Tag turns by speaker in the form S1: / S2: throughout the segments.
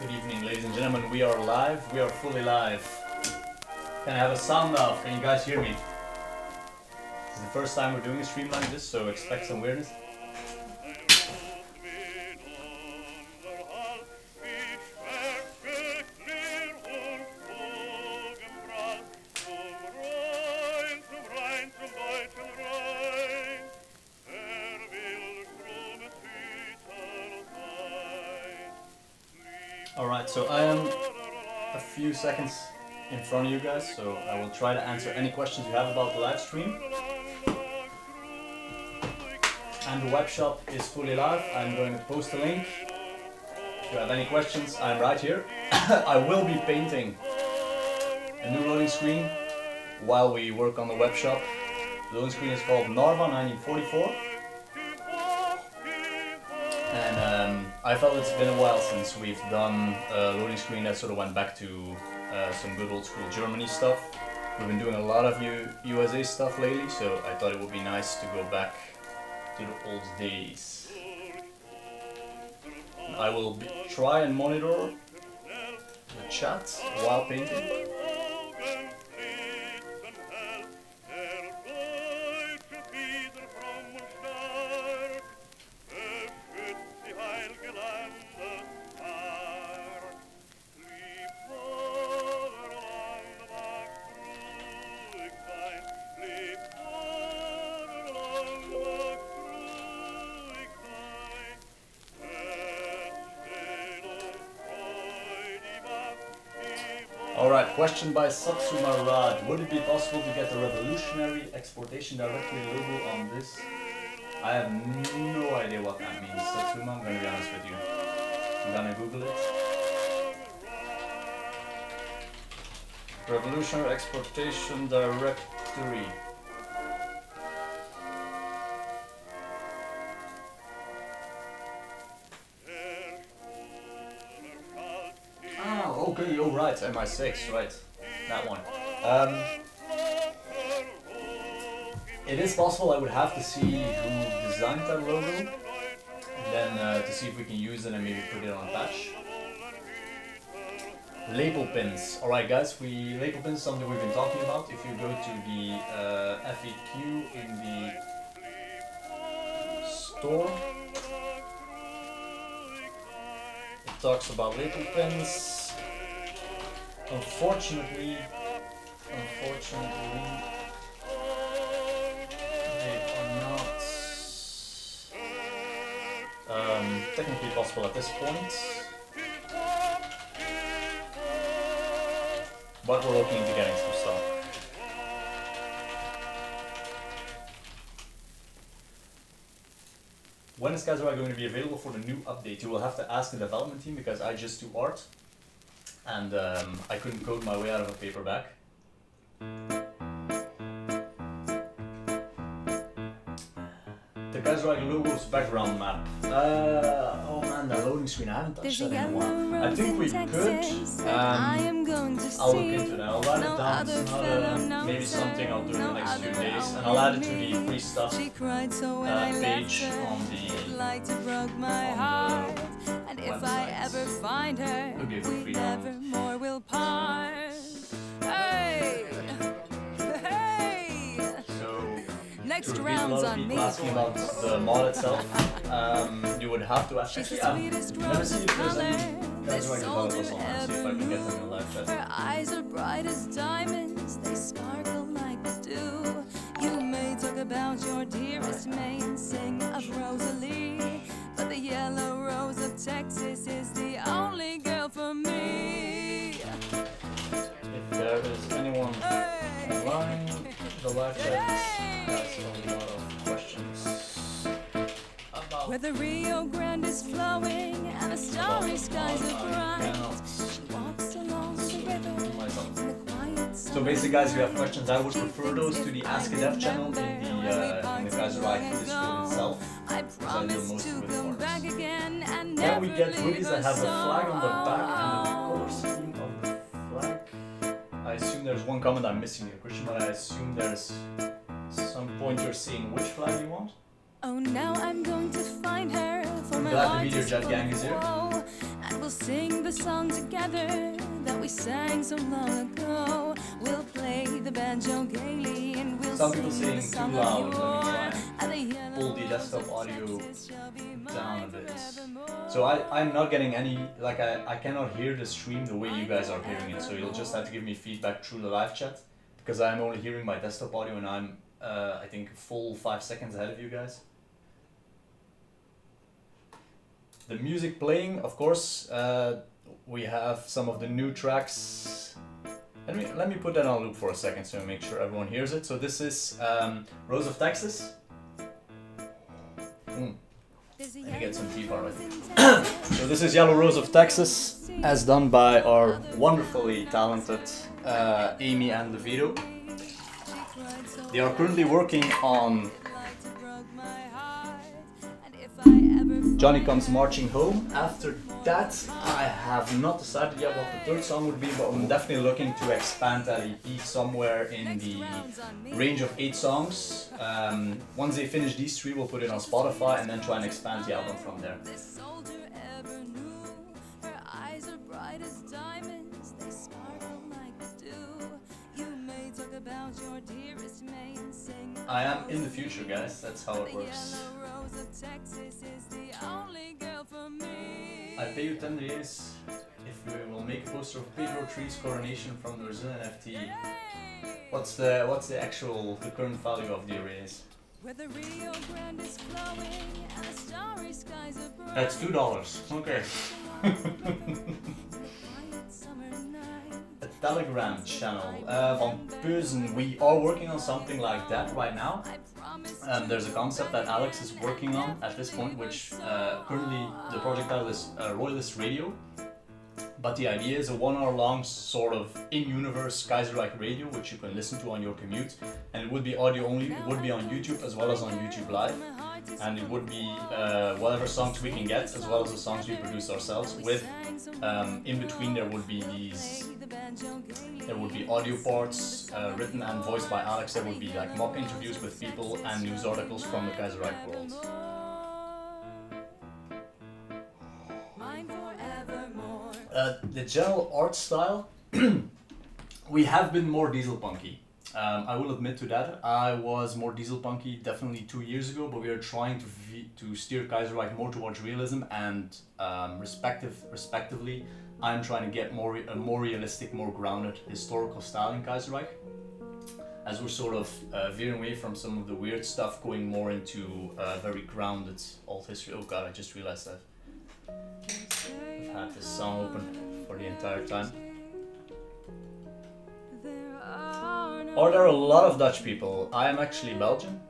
S1: Good evening, ladies and gentlemen. We are live. We are fully live. Can I have a sound off? Can you guys hear me? This is the first time we're doing a stream like this, so expect some weirdness. Alright, so I am a few seconds in front of you guys, so I will try to answer any questions you have about the live stream. And the webshop is fully live. I'm going to post a link. If you have any questions, I'm right here. I will be painting a new loading screen while we work on the webshop. The loading screen is called Narva 1944. And I felt it's been a while since we've done a loading screen that sort of went back to some good old school Germany stuff. We've been doing a lot of USA stuff lately, so I thought it would be nice to go back to the old days. I will try and monitor the chat while painting. Alright, question by Satsuma Rad. Would it be possible to get the revolutionary exportation directory logo on this? I have no idea what that means, Satsuma, I'm gonna be honest with you. I'm gonna Google it. Revolutionary exportation directory. Okay, oh right, MI6, right, that one. It is possible. I would have to see who designed that logo, and then to see if we can use it and maybe put it on a patch. Label pins. Alright guys, label pins is something we've been talking about. If you go to the FAQ in the store, it talks about label pins. Unfortunately, they are not technically possible at this point, but we're looking into getting some stuff. When is Kaiserreich going to be available for the new update? You will have to ask the development team because I just do art. And I couldn't code my way out of a paperback. The Kaiserreich logo's background map. Oh man, the loading screen, I haven't touched that in a while. I think we could. I'll look into that. I'll write it down. It's not maybe something I'll do in the next few days. And I'll add it to the free stuff page on the
S2: if I ever find her, we never more will part. Hey, hey.
S1: So,
S2: next round's on me.
S1: Asking about the mod itself, you would have to ask. Actually, let me see if there's any Kaiserreich developers online. See if I can get them in the live chat.
S2: Her eyes are bright as diamonds, they sparkle like the dew. You may talk about your dearest May and sing of Rosalie, but the yellow rose of Texas is the only girl for me.
S1: If there is anyone online, the live chat has a lot of questions about
S2: where the Rio Grande is flowing and the starry skies are bright. She walks along the river in the quiet.
S1: So basically, guys, if you have questions, I would prefer those to the Ask a Dev channel in the Kaiserreich Discord itself.
S2: I promise to come back again and
S1: then we get
S2: never
S1: goodies that
S2: leave
S1: have
S2: us
S1: a flag on the back and the
S2: alone.
S1: color scheme of the flag. I assume there's one comment I'm missing here, Christian, but I assume there's some point you're seeing which flag you want.
S2: Oh, now I'm going to find her for my
S1: Glad the
S2: heart
S1: Meteor
S2: is
S1: Jet
S2: full
S1: Gang
S2: of
S1: is here.
S2: woe, and will We'll sing the song together that we sang so long ago. We'll play the banjo gaily and we'll
S1: Some people
S2: sing the
S1: saying
S2: song
S1: too loud.
S2: of
S1: Let me try and pull the desktop audio down a bit. So I'm not getting any, like I cannot hear the stream the way you guys are hearing it. So you'll just have to give me feedback through the live chat, because I'm only hearing my desktop audio and I'm I think full 5 seconds ahead of you guys. The music playing, of course, we have some of the new tracks. Let me put that on loop for a second so I make sure everyone hears it. So this is Rose of Texas. Let me get some tea already. So this is Yellow Rose of Texas, as done by our wonderfully talented Amy and DeVito. They are currently working on Johnny Comes Marching Home. After that, I have not decided yet what the third song would be, but I'm definitely looking to expand that EP somewhere in the range of 8 songs. Once they finish these 3, we'll put it on Spotify and then try and expand the album from there. I am in the future, guys. That's how it works. I pay you 10 years if we will make a poster of Pedro Tree's coronation from the Brazilian FT. What's the current value of the arrays? That's $2. Okay. A Telegram channel. Van Peuzen, we are working on something like that right now. There's a concept that Alex is working on at this point, which currently the project title is Royalist Radio. But the idea is a 1 hour long sort of in-universe Kaiserreich radio, which you can listen to on your commute. And it would be audio only, it would be on YouTube as well as on YouTube Live. And it would be whatever songs we can get, as well as the songs we produce ourselves with. In between there would be audio parts written and voiced by Alex. There would be like mock interviews with people and news articles from the Kaiserreich world. The general art style, we have been more diesel punky. I will admit to that. I was more diesel punky definitely 2 years ago, but we are trying to steer Kaiserreich more towards realism, and respectively, I'm trying to get a more realistic, more grounded historical style in Kaiserreich, as we're sort of veering away from some of the weird stuff, going more into very grounded old history. Oh god, I just realized that I've had this song open for the entire time. Are there a lot of Dutch people? I am actually Belgian.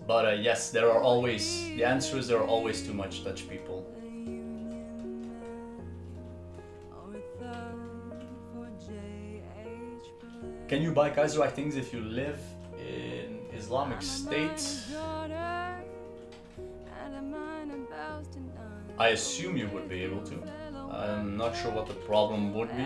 S1: But yes, the answer is there are always too much Dutch people. Can you buy Kaiserreich things if you live in Islamic State? I assume you would be able to. I'm not sure what the problem would be.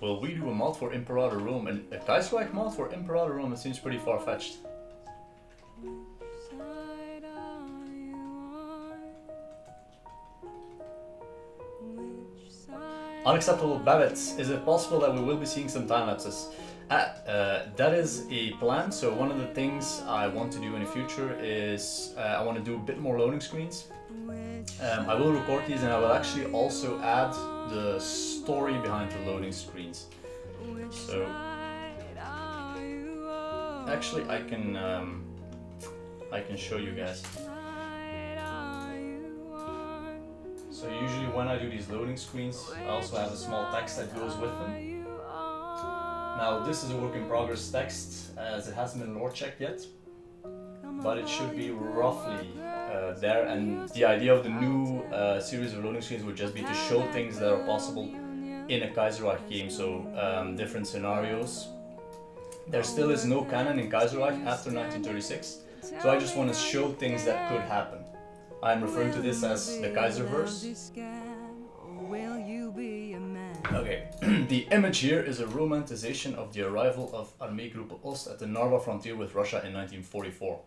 S1: Will we do a mod for Imperator Rome? And a Kaiserreich mod for Imperator Rome? It seems pretty far-fetched. Unacceptable Babbitts. Is it possible that we will be seeing some time lapses? That is a plan. So one of the things I want to do in the future is I want to do a bit more loading screens. I will record these, and I will actually also add the story behind the loading screens. So actually I can show you guys. So usually when I do these loading screens, I also have a small text that goes with them. Now this is a work in progress text, as it hasn't been lore checked yet, but it should be roughly there. And the idea of the new series of loading screens would just be to show things that are possible in a Kaiserreich game, so different scenarios. There still is no canon in Kaiserreich after 1936, so I just want to show things that could happen. I'm referring to this as the Kaiserverse. Okay, the image here is a romanticization of the arrival of Armeegruppe Ost at the Narva frontier with Russia in 1944.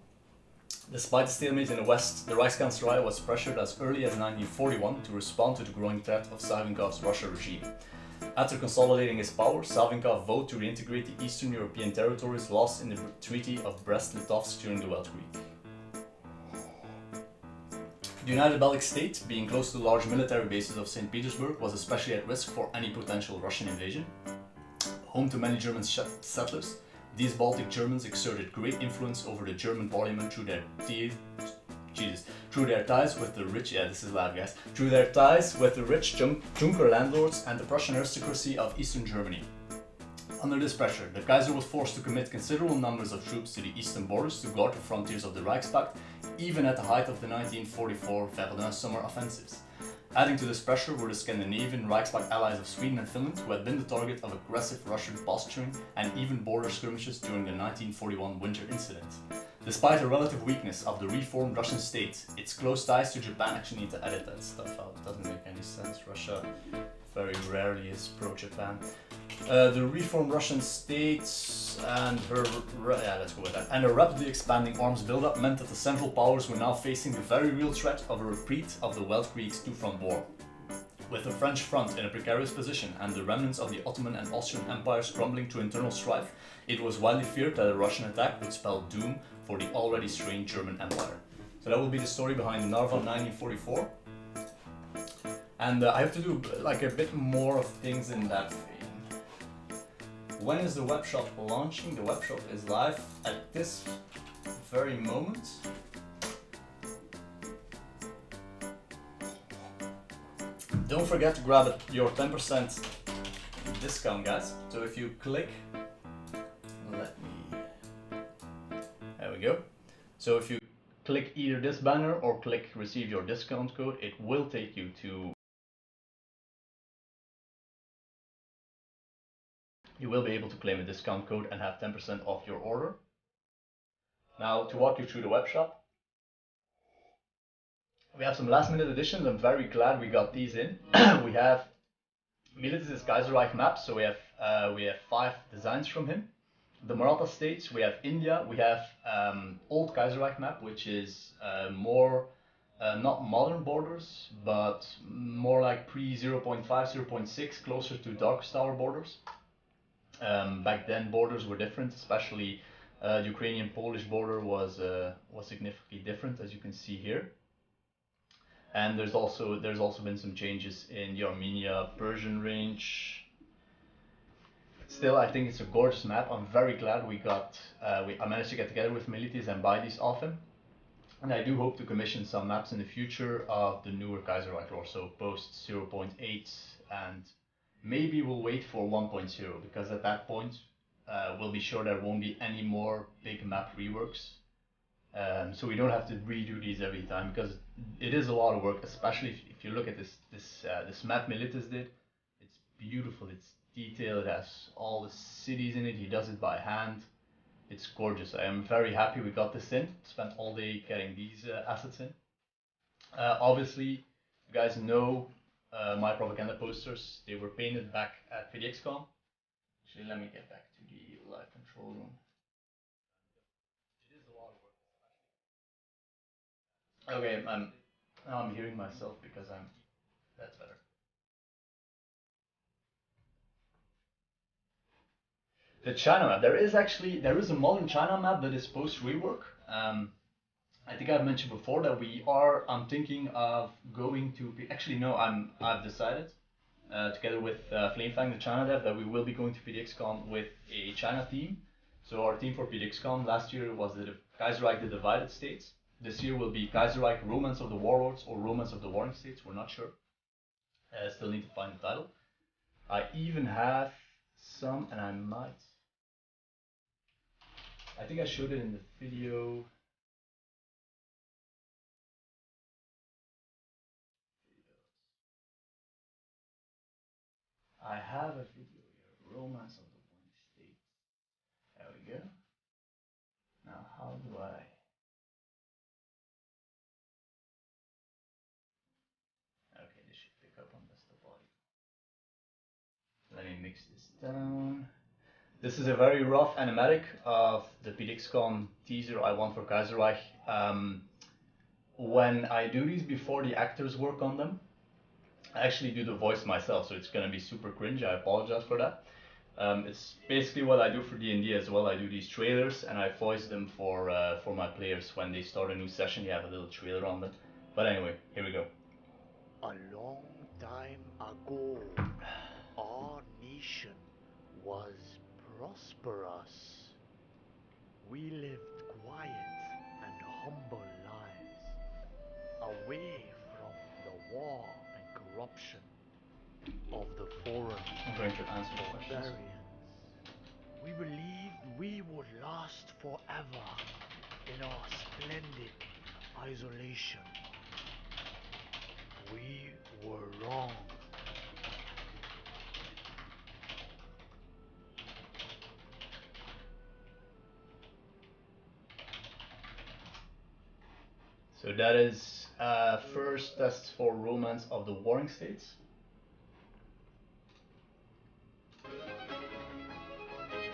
S1: Despite the stalemate in the West, the Reichskanzlei was pressured as early as 1941 to respond to the growing threat of Savinkov's Russia regime. After consolidating his power, Savinkov vowed to reintegrate the Eastern European territories lost in the Treaty of Brest-Litovsk during the Weltkrieg. The United Baltic State, being close to the large military bases of St. Petersburg, was especially at risk for any potential Russian invasion. Home to many German settlers, these Baltic Germans exerted great influence over the German parliament through their ties with the rich, through their ties with the rich Junker landlords and the Prussian aristocracy of Eastern Germany. Under this pressure, the Kaiser was forced to commit considerable numbers of troops to the eastern borders to guard the frontiers of the Reichspakt, even at the height of the 1944 Verdun summer offensives. Adding to this pressure were the Scandinavian Reichspakt allies of Sweden and Finland, who had been the target of aggressive Russian posturing and even border skirmishes during the 1941 winter incident. Despite the relative weakness of the reformed Russian state, its close ties to Japan actually need to edit that stuff out. It doesn't make any sense. Russia very rarely is pro-Japan. The reformed Russian states and her rapidly expanding arms buildup meant that the Central Powers were now facing the very real threat of a repeat of the Weltkrieg's two-front war. With the French front in a precarious position and the remnants of the Ottoman and Austrian empires crumbling to internal strife, it was widely feared that a Russian attack would spell doom for the already strained German Empire. So that will be the story behind Narva 1944. And I have to do like a bit more of things in that vein. When is the webshop launching? The webshop is live at this very moment. Don't forget to grab your 10% discount, guys. So if you click, there we go. So if you click either this banner or click receive your discount code, it will take you to, you will be able to claim a discount code and have 10% off your order. Now, to walk you through the webshop, we have some last minute additions. I'm very glad we got these in. We have Militis' Kaiserreich maps, so we have 5 designs from him. The Maratha states, we have India, we have old Kaiserreich map, which is more not modern borders, but more like pre 0.5, 0.6, closer to Darkest Tower borders. Back then borders were different, especially the Ukrainian-Polish border was significantly different, as you can see here. And there's also been some changes in the Armenia-Persian range. Still, I think it's a gorgeous map. I'm very glad I managed to get together with Militis and buy these off him. And I do hope to commission some maps in the future of the newer Kaiserreich lore, so post 0.8, and maybe we'll wait for 1.0, because at that point we'll be sure there won't be any more big map reworks. So we don't have to redo these every time, because it is a lot of work, especially if you look at this map Militis did. It's beautiful, it's detailed, it has all the cities in it, he does it by hand. It's gorgeous. I am very happy we got this in. Spent all day getting these assets in. Obviously, you guys know my propaganda posters. They were painted back at Pdxcon. Actually, let me get back to the live control room. It is a lot of work. Okay, now I'm hearing myself because that's better. The China map. There is a modern China map that is post rework. I think I've mentioned before that I'm thinking of going to, actually no, I've decided, together with Flamefang, the China dev, that we will be going to Pdxcon with a China theme. So our theme for Pdxcon last year was the Kaiserreich, the Divided States. This year will be Kaiserreich, Romance of the Warlords, or Romance of the Warring States, we're not sure. Still need to find the title. I even have some, and I think I showed it in the video. I have a video here, Romance of the Warring States. There we go. Now how do I... Okay, this should pick up on this the body. Let me mix this down. This is a very rough animatic of the Pdxcon teaser I want for Kaiserreich. When I do these before the actors work on them, I actually do the voice myself, so it's gonna be super cringe. I apologize for that. It's basically what I do for D&D as well. I do these trailers and I voice them for my players. When they start a new session, they have a little trailer on them. But anyway, here we go.
S3: A long time ago, our nation was prosperous. We lived quiet and humble lives, away from the war and corruption of the foreign
S1: I'm going to answer the questions.
S3: barbarians. We believed we would last forever in our splendid isolation. We were wrong.
S1: So that is first test for Romance of the Warring States.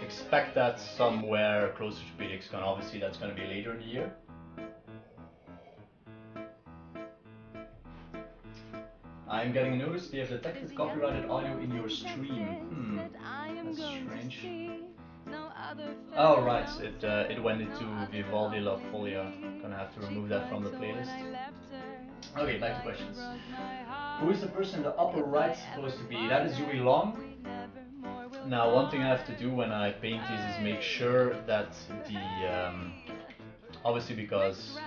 S1: Expect that somewhere closer to Pdxcon. Obviously that's going to be later in the year. I'm getting a notice they have detected copyrighted audio in your stream. That's strange. Oh right, it went into Vivaldi La Folia. Gonna have to remove that from the playlist. Okay, back to questions. Who is the person in the upper right supposed to be? That is Yui Long. Now one thing I have to do when I paint these is make sure that the obviously because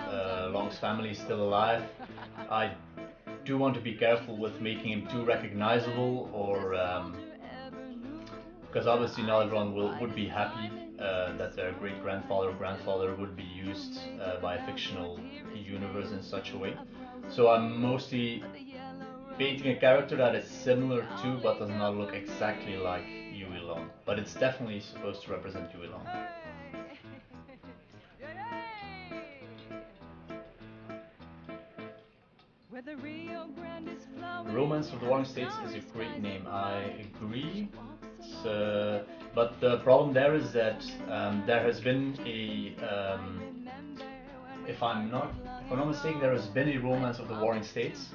S1: Long's family is still alive, I do want to be careful with making him too recognizable, or because obviously not everyone would be happy that their great grandfather or grandfather would be used by a fictional universe in such a way. So I'm mostly painting a character that is similar to but does not look exactly like Yui Long, but it's definitely supposed to represent Yui Long. Romance of the Warring States is a great name, I agree. But the problem there is that there has been a, if I'm not mistaken, there has been a Romance of the Warring States,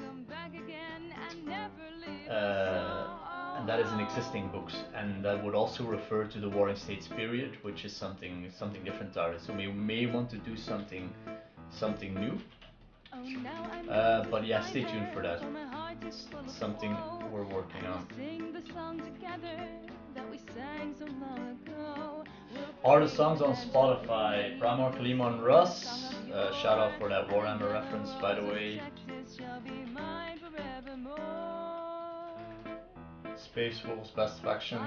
S1: and that is in existing books, and that would also refer to the Warring States period, which is something different entirely. So we may want to do something new. But yeah, stay tuned for that. It's something we're working on. Are the songs on Spotify? Primark, Limon, Russ. Shout out for that Warhammer reference, by the way. Space Wolves, Best Faction.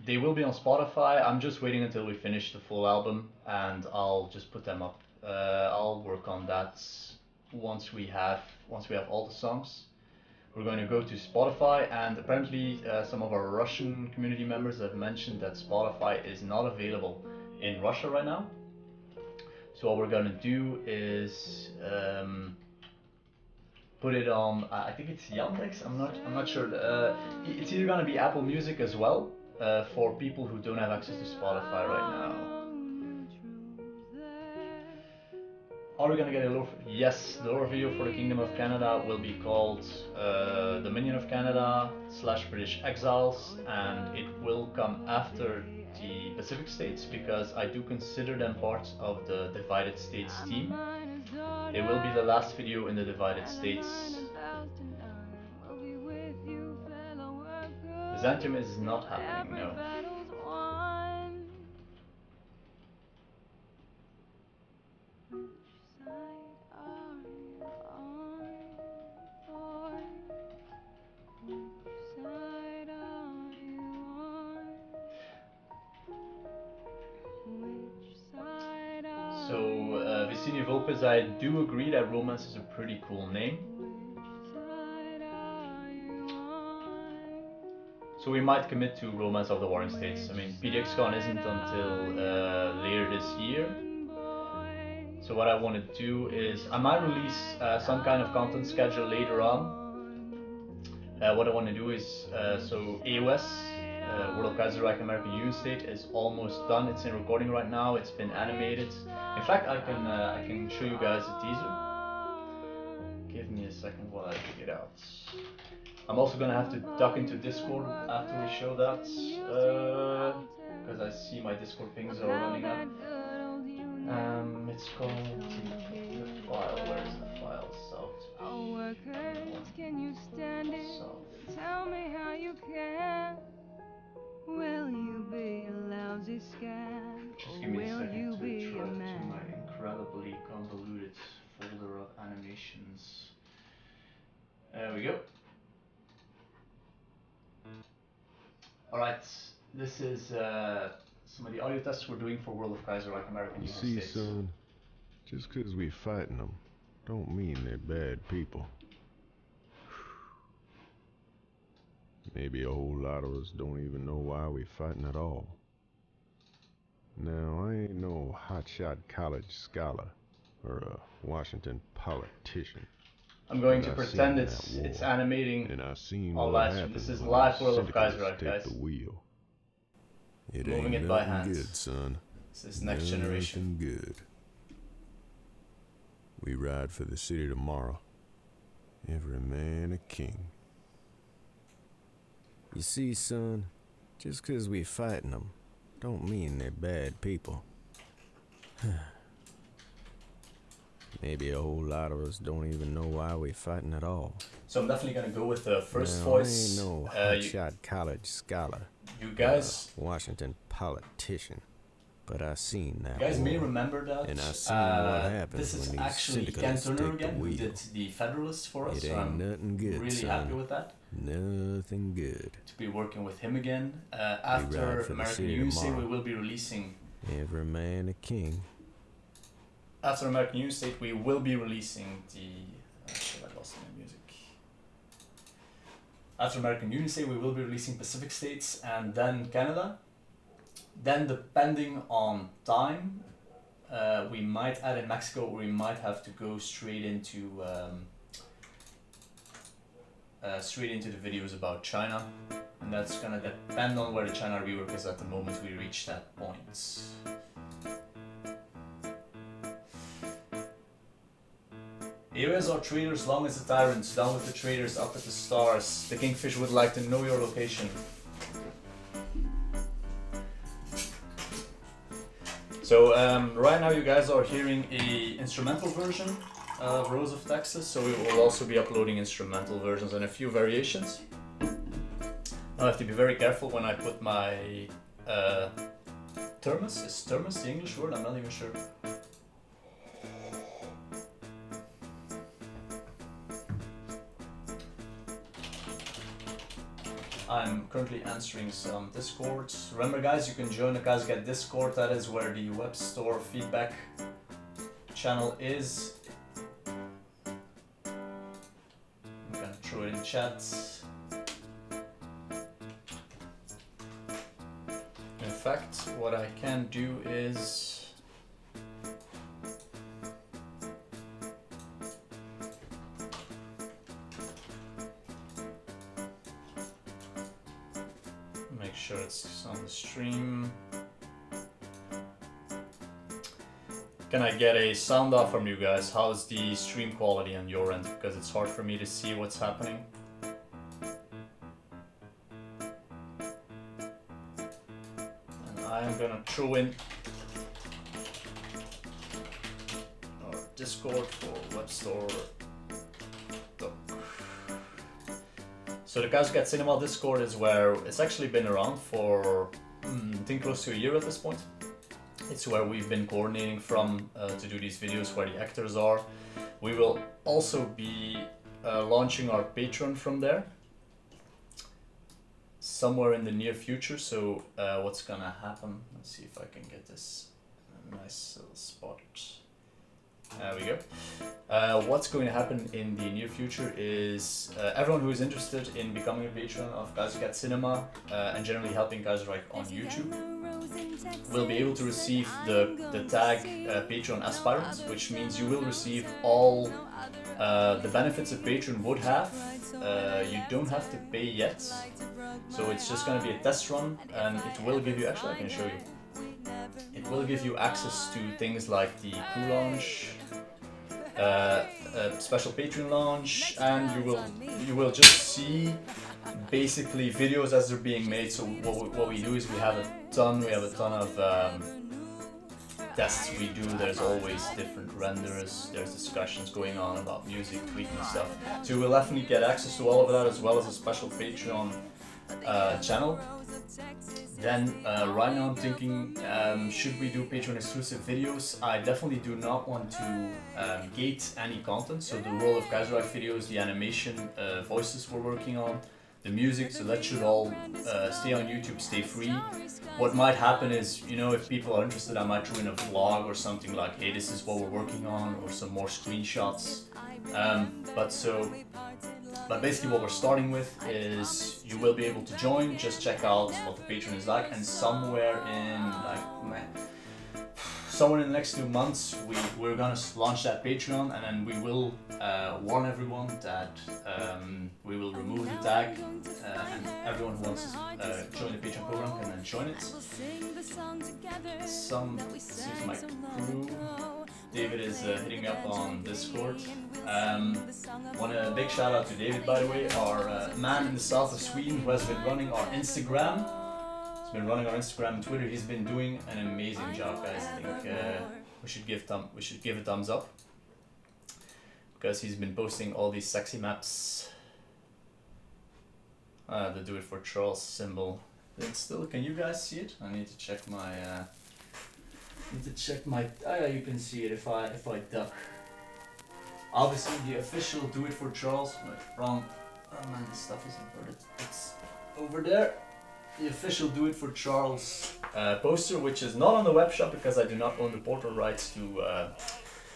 S1: They will be on Spotify. I'm just waiting until we finish the full album and I'll just put them up. I'll work on that once we have all the songs. We're going to go to Spotify, and apparently some of our Russian community members have mentioned that Spotify is not available in Russia right now. So what we're going to do is put it on. I think it's Yandex. I'm not sure. It's either going to be Apple Music as well for people who don't have access to Spotify right now. Are we gonna get a lore? Yes, the lore video for the Kingdom of Canada will be called Dominion of Canada / British Exiles, and it will come after the Pacific States because I do consider them part of the Divided States team. It will be the last video in the Divided States. Byzantium is not happening, no. So, Vicini Volpes, I do agree that Romance is a pretty cool name. So we might commit to Romance of the Warring States. I mean, Pdxcon isn't until later this year. So what I want to do is, I might release some kind of content schedule later on. what I want to do is, so AOS, World of Kaiserreich American Union State is almost done. It's in recording right now. It's been animated. In fact, I can show you guys a teaser. Give me a second while I figure it out. I'm also gonna have to duck into Discord after we show that, because I see my Discord pings are running up. It's called the file. Where is the file?
S2: Oh, workers, can you stand it? Tell me how you can. Will you be a lousy scab?
S1: Just give me a
S2: Will
S1: second
S2: you
S1: to
S2: be
S1: try
S2: a
S1: to
S2: man?
S1: my incredibly convoluted folder of animations. There we go. Alright, this is some of the audio tests we're doing for World of Kaiserreich American Union
S4: See,
S1: States.
S4: son, just 'cause we fighting them, don't mean they're bad people. Maybe a whole lot of us don't even know why we fighting at all. Now, I ain't no hotshot college scholar or a Washington politician.
S1: I'm going
S4: But
S1: to
S4: I
S1: pretend
S4: seen
S1: it's
S4: that war,
S1: animating
S4: and I seen
S1: on
S4: what
S1: live stream.
S4: happened
S1: This is
S4: when
S1: live
S4: the
S1: World of
S4: syndicalists
S1: Kaiserreich,
S4: take
S1: guys.
S4: the wheel. It
S1: Moving
S4: ain't
S1: it by
S4: nothing
S1: hand.
S4: good, son.
S1: This is next generation.
S4: Nothing good. We ride for the city tomorrow. Every man a king. You see, son, just 'cause we fighting them, don't mean they're bad people. Maybe a whole lot of us don't even know why we fighting at all.
S1: So I'm definitely gonna go with the first
S4: Now,
S1: voice.
S4: I ain't no
S1: You
S4: hotshot college scholar.
S1: you guys,
S4: Washington politician. But I seen that
S1: guys may
S4: war.
S1: remember that.
S4: And I seen what happens
S1: this is
S4: when these
S1: actually Ken
S4: syndicalists
S1: Turner
S4: take the
S1: again, who
S4: wheel.
S1: did the Federalist for us.
S4: It
S1: So
S4: ain't
S1: I'm
S4: nothing good,
S1: really
S4: son.
S1: happy with that.
S4: Nothing good.
S1: To be working with him again.
S4: ride
S1: After
S4: for the
S1: American
S4: city
S1: Union State,
S4: tomorrow.
S1: we will be releasing.
S4: Every man a king.
S1: After American Union State, we will be releasing the. Shit, I lost my music. After American Union State, we will be releasing Pacific States and then Canada. Then, depending on time, we might add in Mexico, or we might have to go straight into the videos about China, and that's gonna depend on where the China rework is at the moment we reach that point. Areas are traitors, long as the tyrants, down with the traitors, up at the stars. The Kingfish would like to know your location. So right now you guys are hearing a instrumental version of Rose of Texas, so we will also be uploading instrumental versions and a few variations. I have to be very careful when I put my thermos. Is thermos the English word? I'm not even sure. I'm currently answering some Discords. Remember guys, you can join the Kaiserreich Discord. That is where the web store feedback channel is. I'm gonna throw it in chat. In fact, what I can do is make sure it's on the stream. Can I get a sound off from you guys? How's the stream quality on your end? Because it's hard for me to see what's happening. And I am gonna throw in our Discord for web store. So the Kaiserreich Cinema Discord is where it's actually been around for I think close to a year at this point. It's where we've been coordinating from to do these videos where the actors are. We will also be launching our Patreon from there somewhere in the near future. So what's gonna happen? Let's see if I can get this nice little spot. There we go. What's going to happen in the near future is everyone who is interested in becoming a patron of Kaiserreich Cinema and generally helping Kaiserreich on YouTube will be able to receive the tag Patreon Aspirants, which means you will receive all the benefits a patron would have, you don't have to pay yet. So it's just going to be a test run, and it will give you, actually I can show you. It will give you access to things like the crew launch, a special Patreon launch, and you will just see basically videos as they're being made. So what we do is we have a ton of tests we do. There's always different renders, there's discussions going on about music, tweaking stuff. So you will definitely get access to all of that, as well as a special Patreon channel. Then right now I'm thinking, should we do Patreon exclusive videos? I definitely do not want to gate any content. So the World of Kaiserreich videos, the animation, voices we're working on, the music, so that should all stay on YouTube, stay free. What might happen is, you know, if people are interested, I might throw in a vlog or something like, hey, this is what we're working on, or some more screenshots. But basically what we're starting with is you will be able to join, just check out what the Patreon is like, and somewhere in the next 2 months we're gonna launch that Patreon, and then we will warn everyone that we will remove the tag, and everyone who wants to join the Patreon program can then join it. This is my crew. David is hitting me up on Discord. Want a big shout out to David, by the way, our man in the south of Sweden who has been running our Instagram. He's been running our Instagram and Twitter. He's been doing an amazing job, guys. I think we should give a thumbs up, because he's been posting all these sexy maps. The Do It For Charles symbol. It's still, can you guys see it? I need to check my. Oh yeah, you can see it if I duck. Obviously the official Do It For Charles. Wait, wrong. Oh man, this stuff is inverted. It's over there. The official Do It For Charles poster, which is not on the Webshop because I do not own the portal rights to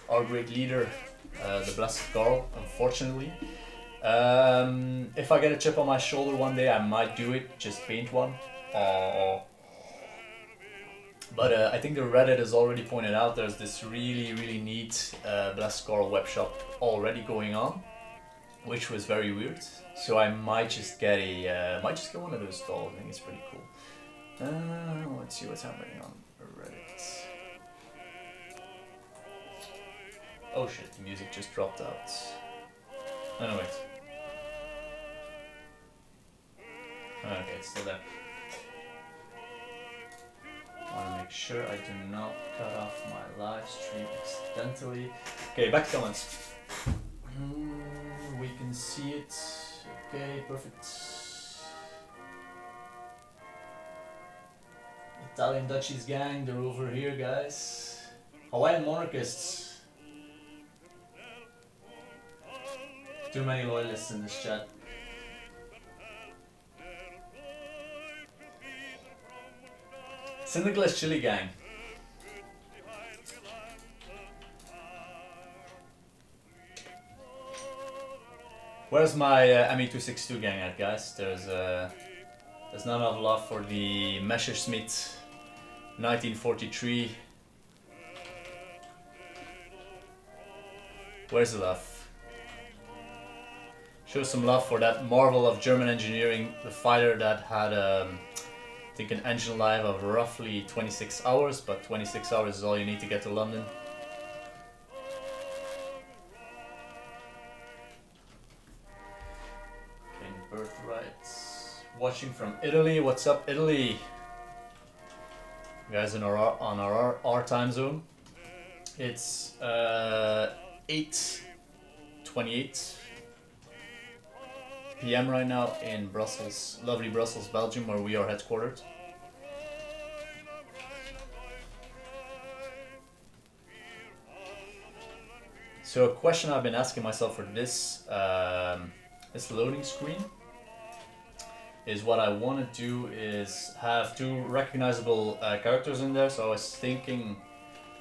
S1: our great leader, the Blessed Carl, unfortunately. If I get a chip on my shoulder one day, I might do it, just paint one. But I think the Reddit has already pointed out there's this really neat Blessed Carl webshop already going on, which was very weird. So I might just get one of those installed. I think it's pretty cool. Let's see what's happening on Reddit. Oh shit, the music just dropped out. Oh no, wait. Okay, it's still there. I want to make sure I do not cut off my live stream accidentally. Okay, back to comments. We can see it. Okay, perfect. Italian Dutchies gang, they're over here, guys. Hawaiian monarchists. Too many loyalists in this chat. St. Nicholas Chili gang. Where's my ME262 gang at, guys? There's not enough love for the Messerschmitt 1943. Where's the love? Show some love for that marvel of German engineering, the fighter that had I think an engine life of roughly 26 hours, but 26 hours is all you need to get to London. Okay, birthrights. Watching from Italy. What's up, Italy? You guys on our time zone. It's 8:28 PM right now in Brussels, lovely Brussels, Belgium, where we are headquartered. So a question I've been asking myself for this loading screen is what I want to do is have two recognizable characters in there. So I was thinking,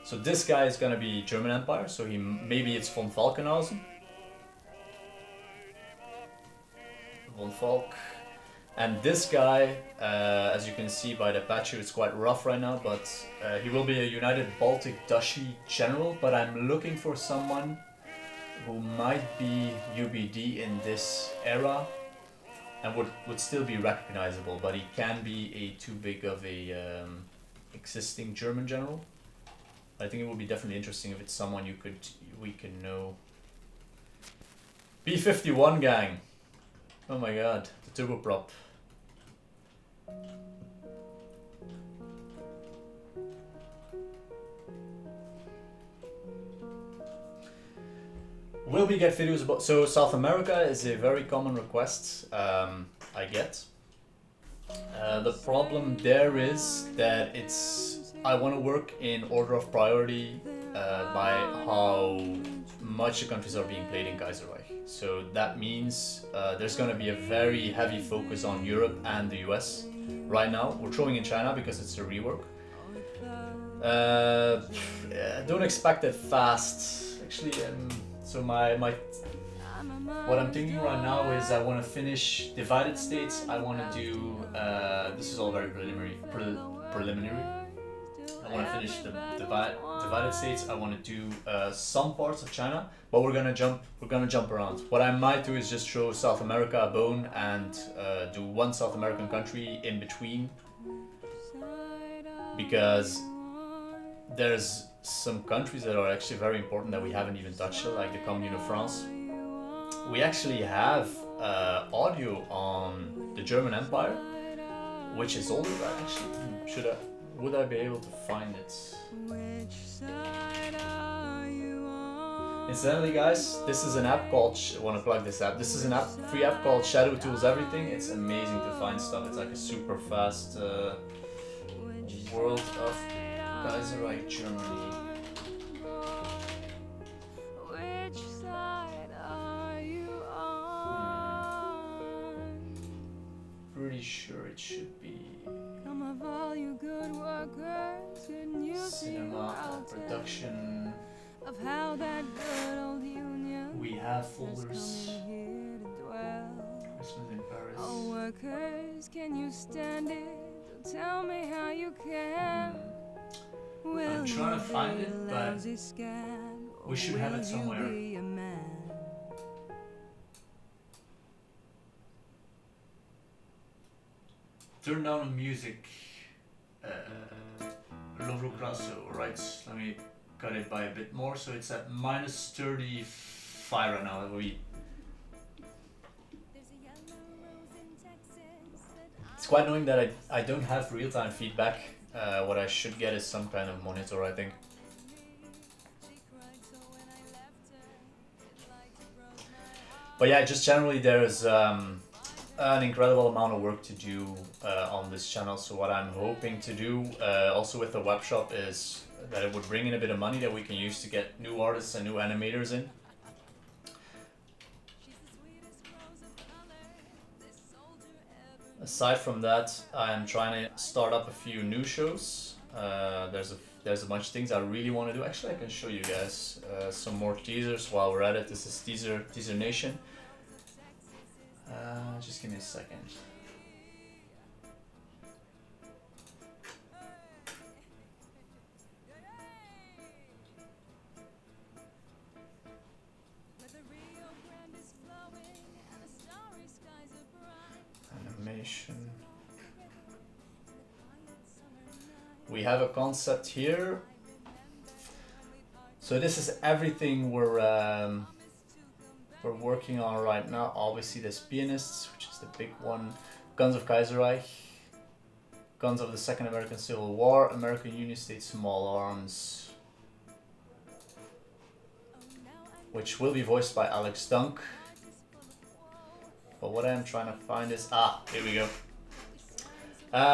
S1: so this guy is going to be German Empire, so maybe it's von Falkenhausen. Von Falk. And this guy, as you can see by the patch here, it's quite rough right now, but he will be a United Baltic Duchy general, but I'm looking for someone who might be UBD in this era and would still be recognizable, but he can be a too big of a existing German general. I think it would be definitely interesting if it's someone we can know. B51 gang. Oh my god, the turboprop. Will we get videos about... So South America is a very common request I get. The problem there is that I want to work in order of priority by how much the countries are being played in Kaiserreich. So that means there's going to be a very heavy focus on Europe and the US. Right now we're throwing in China because it's a rework. Don't expect it fast. Actually, so what I'm thinking right now is I want to finish Divided States. I want to do, this is all very preliminary. I want to finish the Divided States. I want to do some parts of China, but we're gonna jump around. What I might do is just throw South America a bone and do one South American country in between, because there's some countries that are actually very important that we haven't even touched, like the Commune of France. We actually have audio on the German Empire, which is older. Actually, would I be able to find it? Incidentally, guys, this is an app called, I want to plug this app. This is an free app called Shadow Tools Everything. It's amazing to find stuff. It's like a super fast world of Kaiserreich Germany.
S2: Which side are you on?
S1: Pretty sure it should be
S2: Come of all you good workers, couldn't you see
S1: cinema production.
S2: of how that good old union
S1: We have
S2: has
S1: folders.
S2: come in here to dwell?
S1: Christmas in Paris.
S2: Oh, workers, can you stand it? Tell me how you can. Will
S1: I'm trying to
S2: you
S1: find
S2: be
S1: it,
S2: a
S1: but
S2: lousy scab, or
S1: we should have it
S2: will
S1: somewhere.
S2: you be a man?
S1: Turn down the music. Lovro Crasso, right? Let me cut it by a bit more, so it's at minus 35 right now. That will be. It's quite annoying that I don't have real-time feedback. What I should get is some kind of monitor, I think. But yeah, just generally there's an incredible amount of work to do on this channel. So what I'm hoping to do also with the webshop is that it would bring in a bit of money that we can use to get new artists and new animators in. Aside from that, I'm trying to start up a few new shows. There's a bunch of things I really want to do. Actually, I can show you guys some more teasers while we're at it. This is Teaser Nation. Just give me a second. Animation. We have a concept here. So this is everything we're working on right now. Obviously there's Pianists, which is the big one. Guns of Kaiserreich. Guns of the Second American Civil War. American Union State Small Arms. Which will be voiced by Alex Dunk. But what I'm trying to find is... here we go.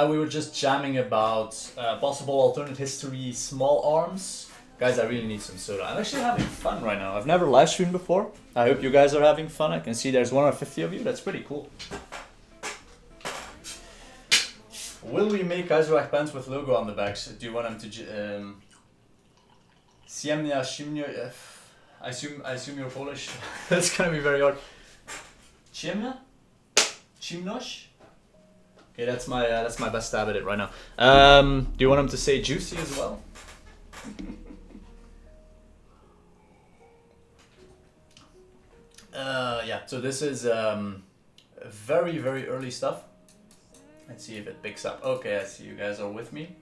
S1: We were just jamming about possible alternate history small arms. Guys, I really need some soda. I'm actually having fun right now. I've never live streamed before. I hope you guys are having fun. I can see there's 150 of you. That's pretty cool. Will we make Kaiserreich pants with logo on the backs? Do you want them to... Siemnia, Shimnia... I assume you're Polish. That's gonna be very hard. Ciemnia? Cimnosh? Okay, that's my best stab at it right now. Do you want them to say juicy as well? Yeah, so this is very, very early stuff. Let's see if it picks up. Okay, I see you guys are with me.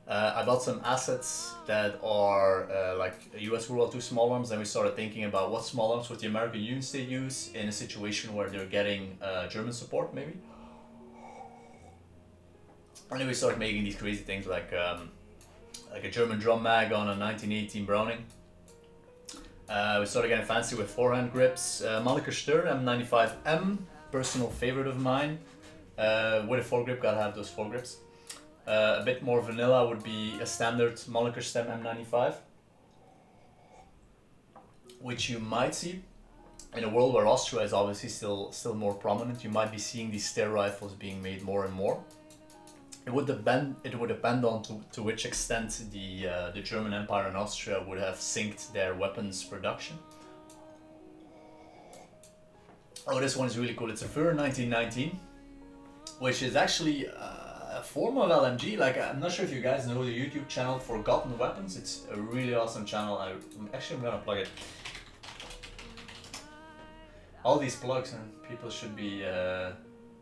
S1: I bought some assets that are like US World War II small arms, and we started thinking about what small arms would the American Union State use in a situation where they're getting German support, maybe. And then we started making these crazy things like a German drum mag on a 1918 Browning. We started getting fancy with forehand grips. Mannlicher Stör M95M, personal favorite of mine. With a foregrip, gotta have those foregrips. A bit more vanilla would be a standard Mannlicher Stem M95, which you might see in a world where Austria is obviously still more prominent. You might be seeing these stair rifles being made more and more. It would depend on to which extent the German Empire and Austria would have synced their weapons production. Oh, this one is really cool. It's a Führer 1919, which is actually a form of LMG. Like, I'm not sure if you guys know the YouTube channel Forgotten Weapons. It's a really awesome channel. I'm gonna plug it. All these plugs, and people should be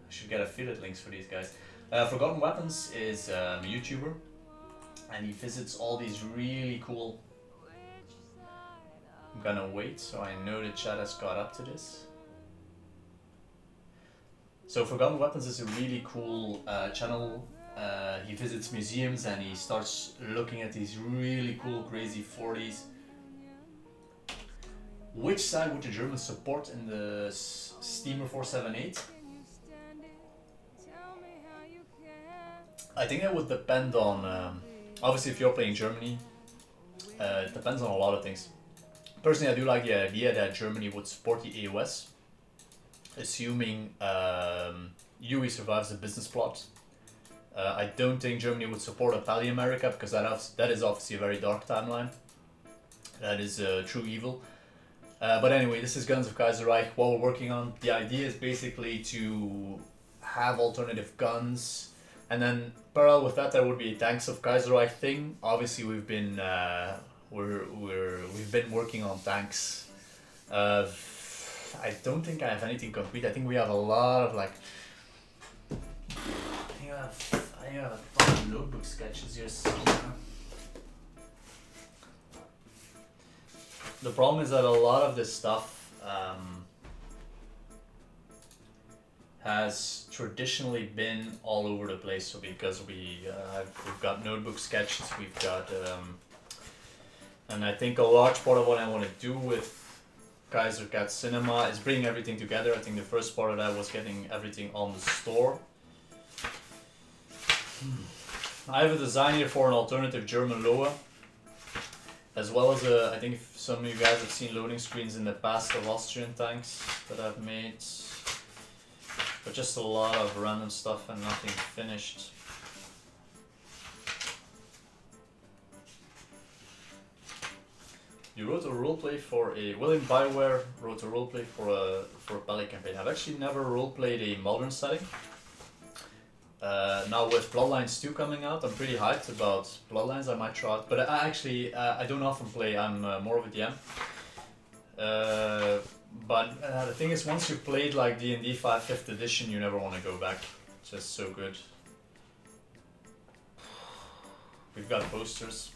S1: should get affiliate links for these guys. Forgotten Weapons is a YouTuber, and he visits all these really cool. I'm gonna wait so I know the chat has got up to this. So Forgotten Weapons is a really cool channel. He visits museums and he starts looking at these really cool, crazy 40s. Which side would the Germans support in the Steamer 478? I think that would depend on, obviously if you're playing Germany, it depends on a lot of things. Personally, I do like the idea that Germany would support the AOS, assuming UE survives the business plot. I don't think Germany would support Italia America, because that is obviously a very dark timeline. That is true evil. But anyway, this is Guns of Kaiserreich. What we're working on, the idea is basically to have alternative guns. And then parallel with that, there would be a Tanks of Kaiserreich thing. Obviously, we've been we've been working on tanks. I don't think I have anything concrete. I think we have a lot of like. I think I have a ton of notebook sketches here somewhere. The problem is that a lot of this stuff has traditionally been all over the place. So because we've got notebook sketches, we've got, and I think a large part of what I want to do with Kaisercat Cinema is bring everything together. I think the first part of that was getting everything on the store. I have a design here for an alternative German Loa, as well as I think some of you guys have seen loading screens in the past of Austrian tanks that I've made. But just a lot of random stuff and nothing finished. You wrote a roleplay for a William Bioware wrote a roleplay for a Pellet campaign. I've actually never roleplayed a modern setting. Now with Bloodlines 2 coming out, I'm pretty hyped about Bloodlines. I might try it, but I don't often play. I'm more of a DM. But the thing is, once you've played like D&D 5th edition, you never want to go back. It's just so good. We've got posters.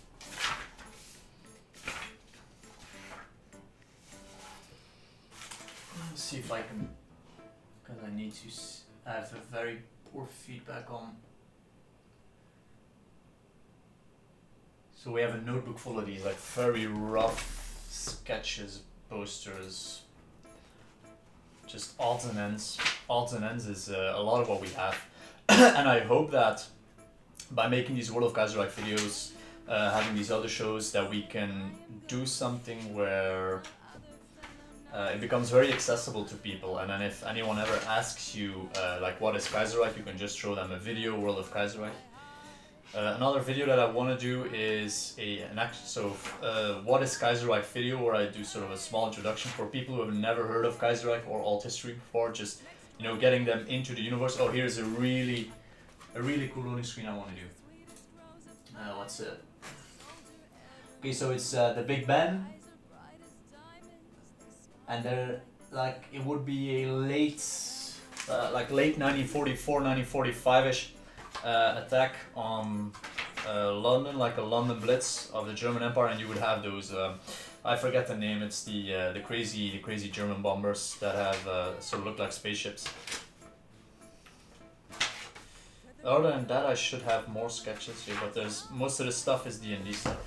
S1: Let's see if I can, because I need to. I have a very poor feedback on. So we have a notebook full of these like very rough sketches, posters. Just odds and ends. Odds and ends is a lot of what we have. And I hope that by making these World of Kaiserreich videos, having these other shows, that we can do something where it becomes very accessible to people. And then if anyone ever asks you like what is Kaiserreich, you can just show them a video, World of Kaiserreich. Another video that I want to do is what is Kaiserreich video, where I do sort of a small introduction for people who have never heard of Kaiserreich or alt history before, just getting them into the universe. Oh, here's a really cool loading screen I want to do. What's it? Okay, so it's the Big Ben. and they're like it would be a late, like late 1944, 1945ish attack on London, like a London Blitz of the German Empire, and you would have those. I forget the name. It's the crazy German bombers that have sort of look like spaceships. Other than that, I should have more sketches here, but there's most of the stuff is D&D stuff.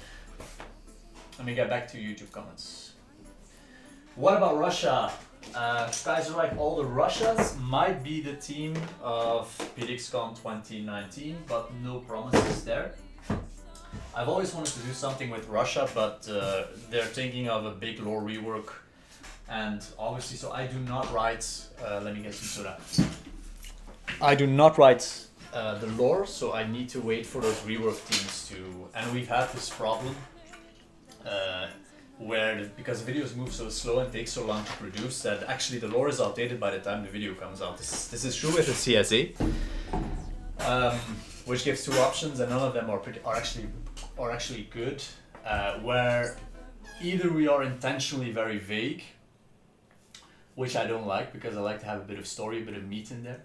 S1: Let me get back to YouTube comments. What about Russia? Kaiserreich, all the Russias might be the team of Pdxcon 2019, but no promises there. I've always wanted to do something with Russia, but they're thinking of a big lore rework, and obviously, so I do not write. Let me get some soda. I do not write the lore, so I need to wait for those rework teams to. And we've had this problem where because videos move so slow and take so long to produce that actually the lore is outdated by the time the video comes out. This is true with the CSA, which gives two options, and none of them are actually good. Where either we are intentionally very vague, which I don't like because I like to have a bit of story, a bit of meat in there.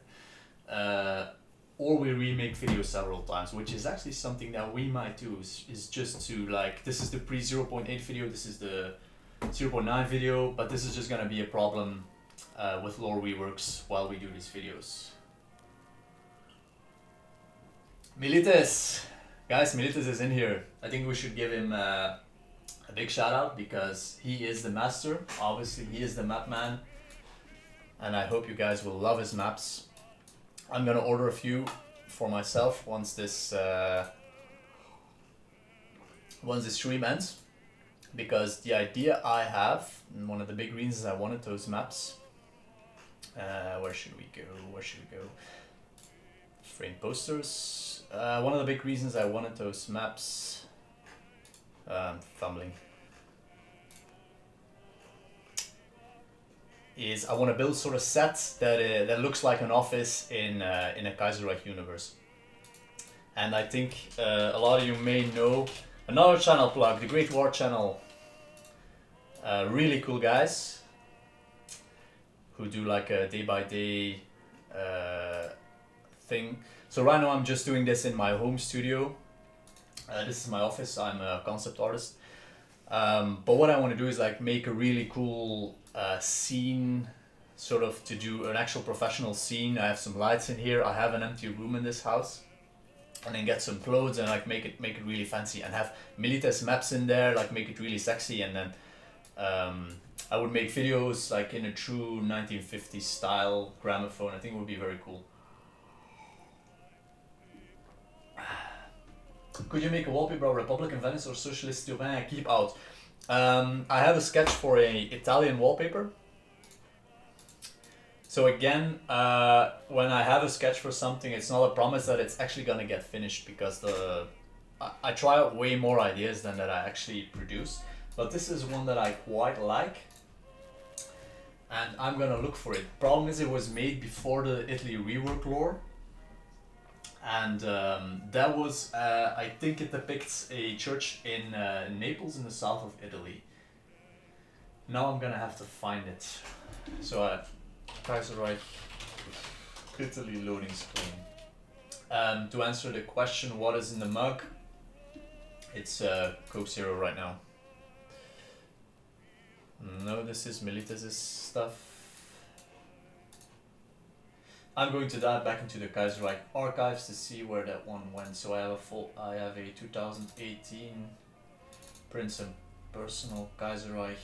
S1: Or we remake videos several times, which is actually something that we might do, is just to like, this is the pre 0.8 video, this is the 0.9 video, but this is just gonna be a problem with lore reworks while we do these videos. Milites! Guys, Milites is in here. I think we should give him a big shout out because he is the master. Obviously, he is the map man, and I hope you guys will love his maps. I'm gonna order a few for myself once this stream ends, because the idea I have, and one of the big reasons I wanted those maps. Where should we go? Where should we go? Frame posters. One of the big reasons I wanted those maps. Fumbling. Is I want to build sort of sets that looks like an office in a Kaiserreich universe. And I think a lot of you may know another channel plug, the Great War channel. Really cool guys who do like a day-by-day thing. So right now I'm just doing this in my home studio. This is my office. I'm a concept artist. But what I want to do is like make a really cool scene, sort of to do an actual professional scene. I have some lights in here. I have an empty room in this house, and then get some clothes and like make it really fancy and have Milites maps in there, like make it really sexy. And then I would make videos like in a true 1950s style gramophone. I think it would be very cool. Could you make a wallpaper of Republican Venice or Socialist Turin? Keep out. I have a sketch for a Italian wallpaper. So again, when I have a sketch for something, it's not a promise that it's actually gonna get finished, because I try out way more ideas than that I actually produce. But this is one that I quite like, and I'm gonna look for it. Problem is, it was made before the Italy rework lore. And that was, I think it depicts a church in Naples in the south of Italy. Now I'm gonna have to find it. So Kaiserreich, Italy loading screen. To answer the question, what is in the mug? It's Coke Zero right now. No, this is Milites' stuff. I'm going to dive back into the Kaiserreich archives to see where that one went. So I have a 2018 Prince and Personal Kaiserreich.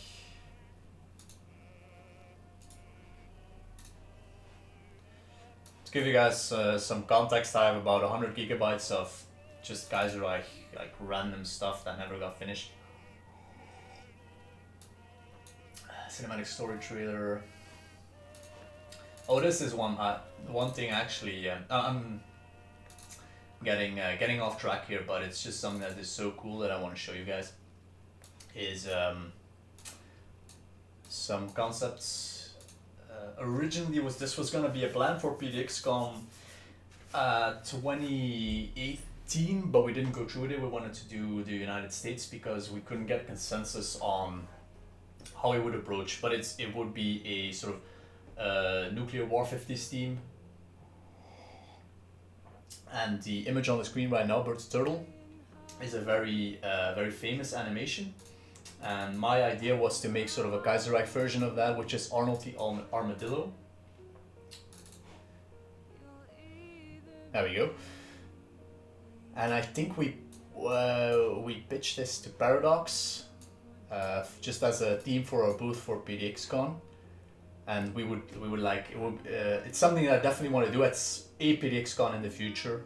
S1: To give you guys some context, I have about 100 gigabytes of just Kaiserreich, like random stuff that never got finished. Cinematic story trailer. Oh, this is one thing actually. I'm getting off track here, but it's just something that is so cool that I want to show you guys. Is some concepts. Originally, this was gonna be a plan for Pdxcon 2018, but we didn't go through with it. We wanted to do the United States because we couldn't get consensus on how he would approach, but it would be a sort of nuclear war 50s theme. And the image on the screen right now, Bird's Turtle, is a very famous animation. And my idea was to make sort of a Kaiserreich version of that, which is Arnold the Armadillo. There we go. And I think we pitched this to Paradox, just as a theme for our booth for Pdxcon. And we would like it's something that I definitely want to do at a Pdxcon in the future.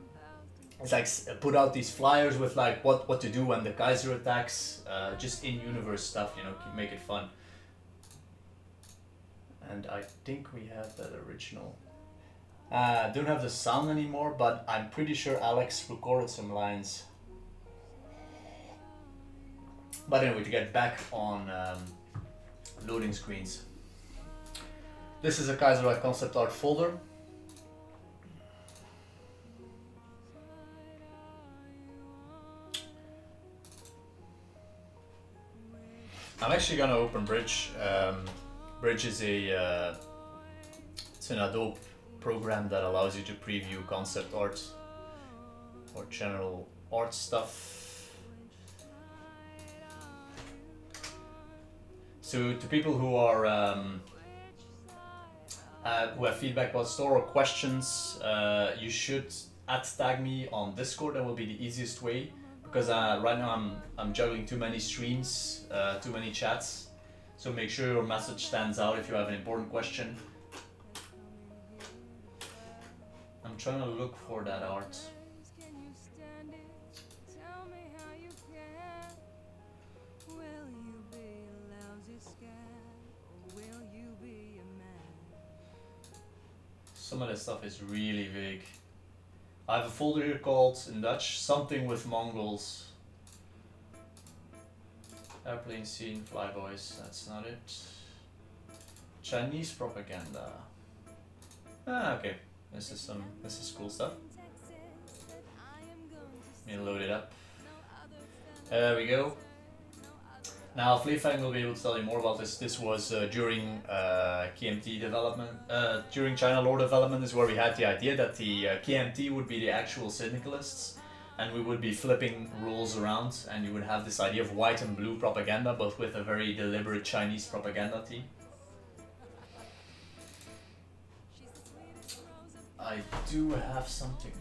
S1: It's like put out these flyers with like what to do when the Kaiser attacks, just in-universe stuff, you know, make it fun. And I think we have that original. Don't have the sound anymore, but I'm pretty sure Alex recorded some lines. But anyway, to get back on loading screens. This is a Kaiserreich concept art folder. I'm actually gonna open Bridge. Bridge is it's an Adobe program that allows you to preview concept art or general art stuff. So to people who are who have feedback about the store or questions, you should @tag me on Discord. That will be the easiest way, because right now I'm juggling too many streams, too many chats. So make sure your message stands out if you have an important question. I'm trying to look for that art. Some of this stuff is really vague. I have a folder here called, in Dutch, something with Mongols. Airplane scene, flyboys, that's not it. Chinese propaganda. Ah, okay. This is cool stuff. Let me load it up. There we go. Now, Fleefang will be able to tell you more about this. This was during KMT development, during China lore development is where we had the idea that the KMT would be the actual syndicalists, and we would be flipping roles around, and you would have this idea of white and blue propaganda, but with a very deliberate Chinese propaganda team. I do have something.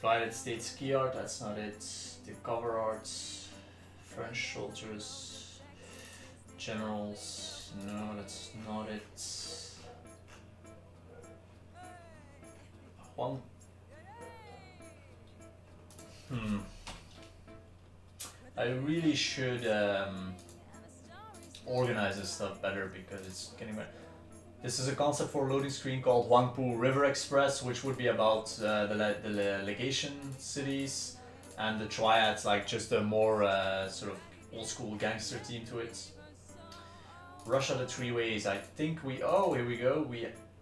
S1: United States ski art, that's not it. The cover art, French soldiers, generals, no, that's not it. One. I really should organize this stuff better because it's getting better. This is a concept for a loading screen called Huangpu River Express, which would be about the legation cities, and the triads, like just a more sort of old school gangster theme to it. Russia the Three Ways, I think we, oh, here we go.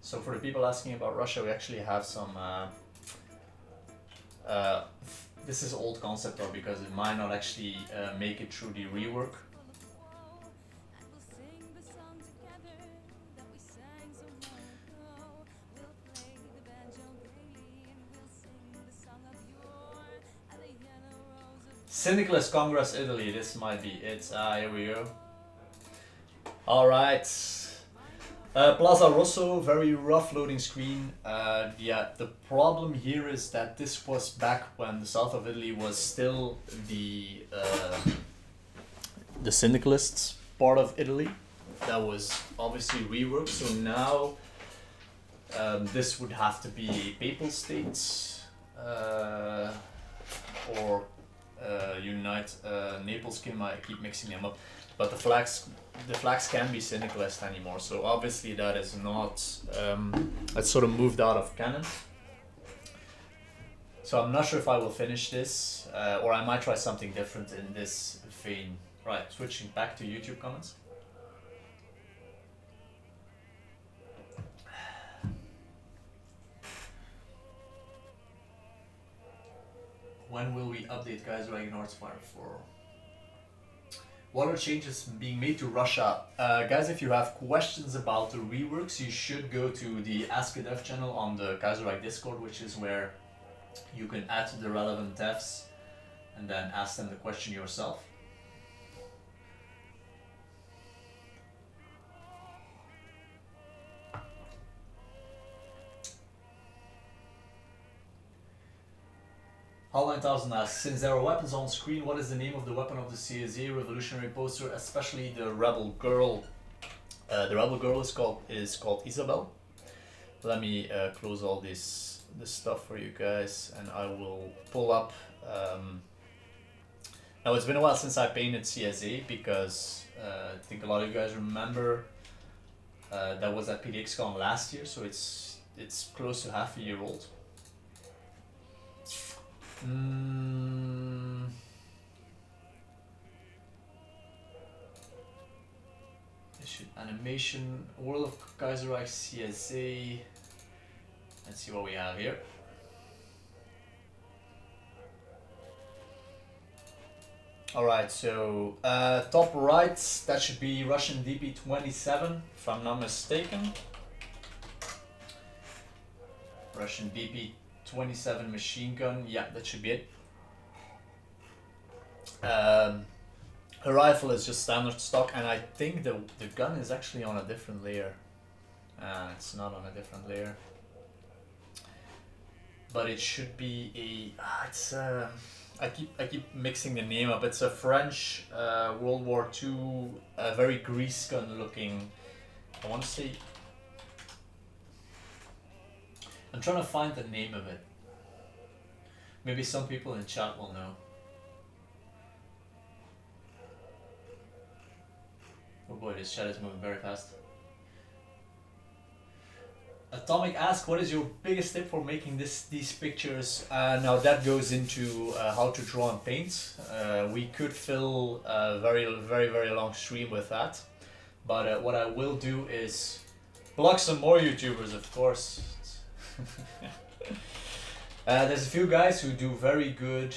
S1: So for the people asking about Russia, we actually have some, this is old concept art because it might not actually make it through the rework. Syndicalist Congress Italy, this might be it. Here we go. Alright. Plaza Rosso, very rough loading screen. Yeah, the problem here is that this was back when the south of Italy was still the syndicalists part of Italy. That was obviously reworked, so now this would have to be a papal state or Unite. Naples I keep mixing them up, but the flags can't be syndicalist anymore, so obviously that is not that's sort of moved out of canon. So I'm not sure if I will finish this or I might try something different in this vein. Right, switching back to YouTube comments. When will we update Kaiserreich and Heartsfire for? What are changes being made to Russia? Guys, if you have questions about the reworks, you should go to the Ask a Dev channel on the Kaiserreich Discord, which is where you can add the relevant devs and then ask them the question yourself. Hall 9000 asks, since there are weapons on screen, what is the name of the weapon of the CSA revolutionary poster, especially the Rebel Girl? The Rebel Girl is called Isabel. Let me close all this stuff for you guys, and I will pull up. Now it's been a while since I painted CSA because I think a lot of you guys remember that was at Pdxcon last year, so it's close to half a year old. Animation, World of Kaiserreich CSA. Let's see what we have here. Alright, so top right, that should be Russian DP-27, if I'm not mistaken. Russian DP-27 machine gun, yeah, that should be it. Her rifle is just standard stock, and I think the gun is actually on a different layer. It's not on a different layer, but it should be a. I keep mixing the name up. It's a French World War II, very grease gun looking. I want to say. I'm trying to find the name of it. Maybe some people in chat will know. Oh boy, this chat is moving very fast. Atomic asks, what is your biggest tip for making these pictures? Now that goes into how to draw and paint. We could fill a very long stream with that. But what I will do is block some more YouTubers, of course. There's a few guys who do very good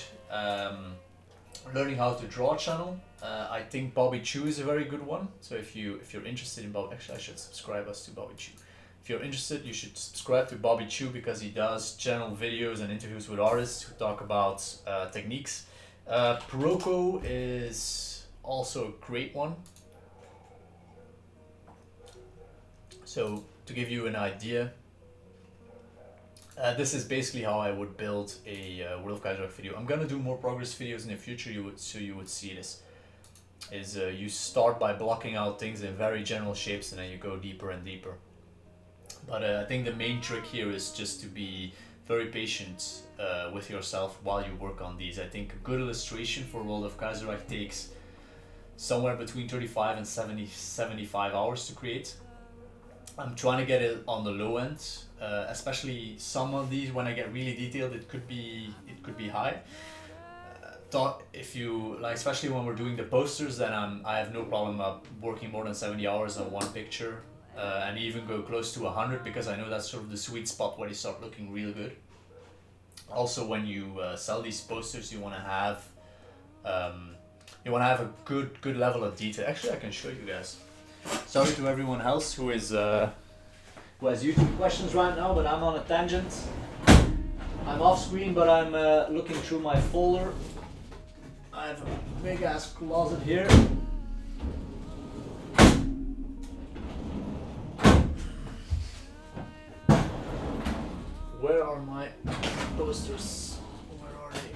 S1: learning how to draw channel. I think Bobby Chu is a very good one. So if you're interested in Bobby, actually I should subscribe us to Bobby Chu. If you're interested, you should subscribe to Bobby Chu because he does general videos and interviews with artists who talk about techniques. Peroko is also a great one. So to give you an idea, this is basically how I would build a World of Kaiserreich video. I'm gonna do more progress videos in the future, so you would see this. You start by blocking out things in very general shapes and then you go deeper and deeper. But I think the main trick here is just to be very patient with yourself while you work on these. I think a good illustration for World of Kaiserreich takes somewhere between 35 and 75 hours to create. I'm trying to get it on the low end, especially some of these. When I get really detailed, it could be high. If you like, especially when we're doing the posters, then I have no problem working more than 70 hours on one picture, and even go close to 100 because I know that's sort of the sweet spot where they start looking really good. Also, when you sell these posters, you want to have a good level of detail. Actually, I can show you guys. Sorry to everyone else who has YouTube questions right now, but I'm on a tangent. I'm off screen, but I'm looking through my folder. I have a big ass closet here. Where are my posters? Where are they?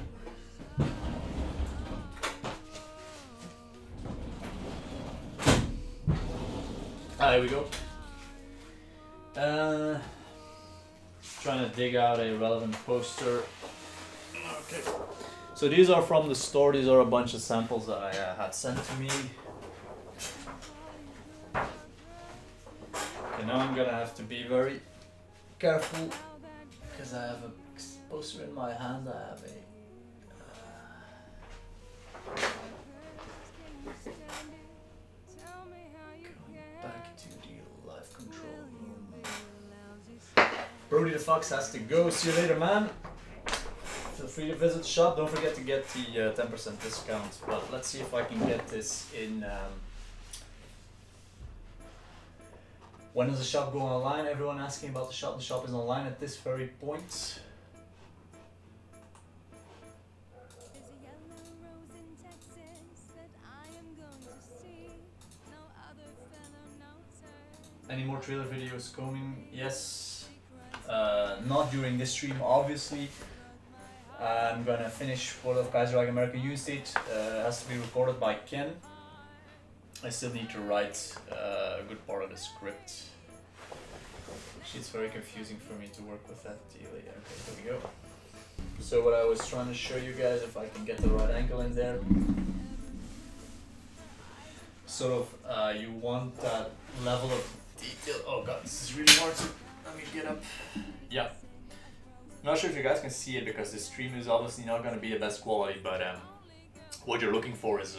S1: There we go. Trying to dig out a relevant poster. Okay. So these are from the store. These are a bunch of samples that I had sent to me. Okay, now I'm gonna have to be very careful because I have a poster in my hand. I have a back to the live control room. Brody the Fox has to go. See you later, man. Feel free to visit the shop. Don't forget to get the 10% discount. But let's see if I can get this in. When does the shop go online? Everyone asking about the shop. The shop is online at this very point.
S2: There's a yellow rose in Texas that I am going to see. No other fellow knows her.
S1: Any more trailer videos coming? Yes. Not during this stream, obviously. I'm gonna finish World of Kaiserreich American Unistate. Has to be recorded by Ken. I still need to write a good part of the script. It's very confusing for me to work with that deal. Yeah, okay, here we go. So what I was trying to show you guys, if I can get the right angle in there. Sort of, you want that level of detail. Oh god, this is really hard to, let me get up. Yeah. I'm not sure if you guys can see it because the stream is obviously not going to be the best quality, but what you're looking for is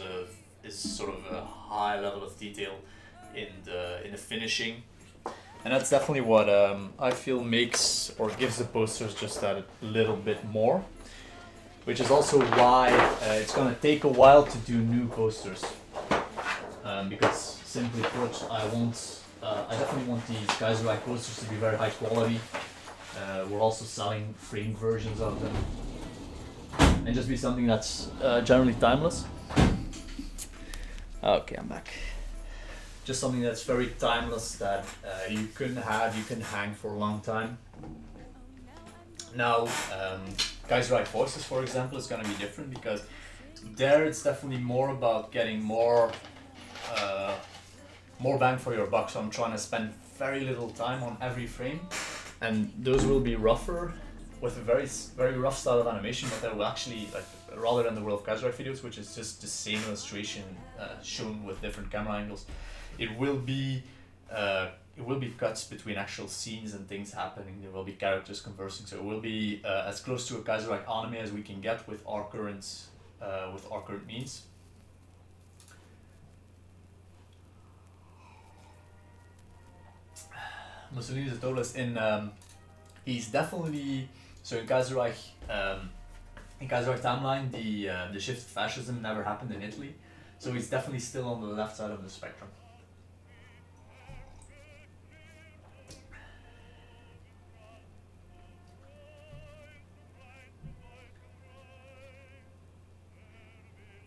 S1: sort of a high level of detail in the finishing, and that's definitely what I feel makes or gives the posters just that little bit more, which is also why it's going to take a while to do new posters, because simply put, I definitely want these Kaiserreich posters to be very high quality. We're also selling framed versions of them, and just be something that's generally timeless. Okay, I'm back. Just something that's very timeless that you can hang for a long time. Now, Kaiserreich Voices, for example, is going to be different because there it's definitely more about getting more bang for your buck. So I'm trying to spend very little time on every frame. And those will be rougher, with a very rough style of animation, but that will actually, like, rather than the World of Kaiserreich videos, which is just the same illustration shown with different camera angles, it will be cuts between actual scenes and things happening. There will be characters conversing, so it will be as close to a Kaiserreich anime as we can get with our current means. Mussolini is a totalist he's definitely, so in Kaiserreich timeline, the shift to fascism never happened in Italy, so he's definitely still on the left side of the spectrum.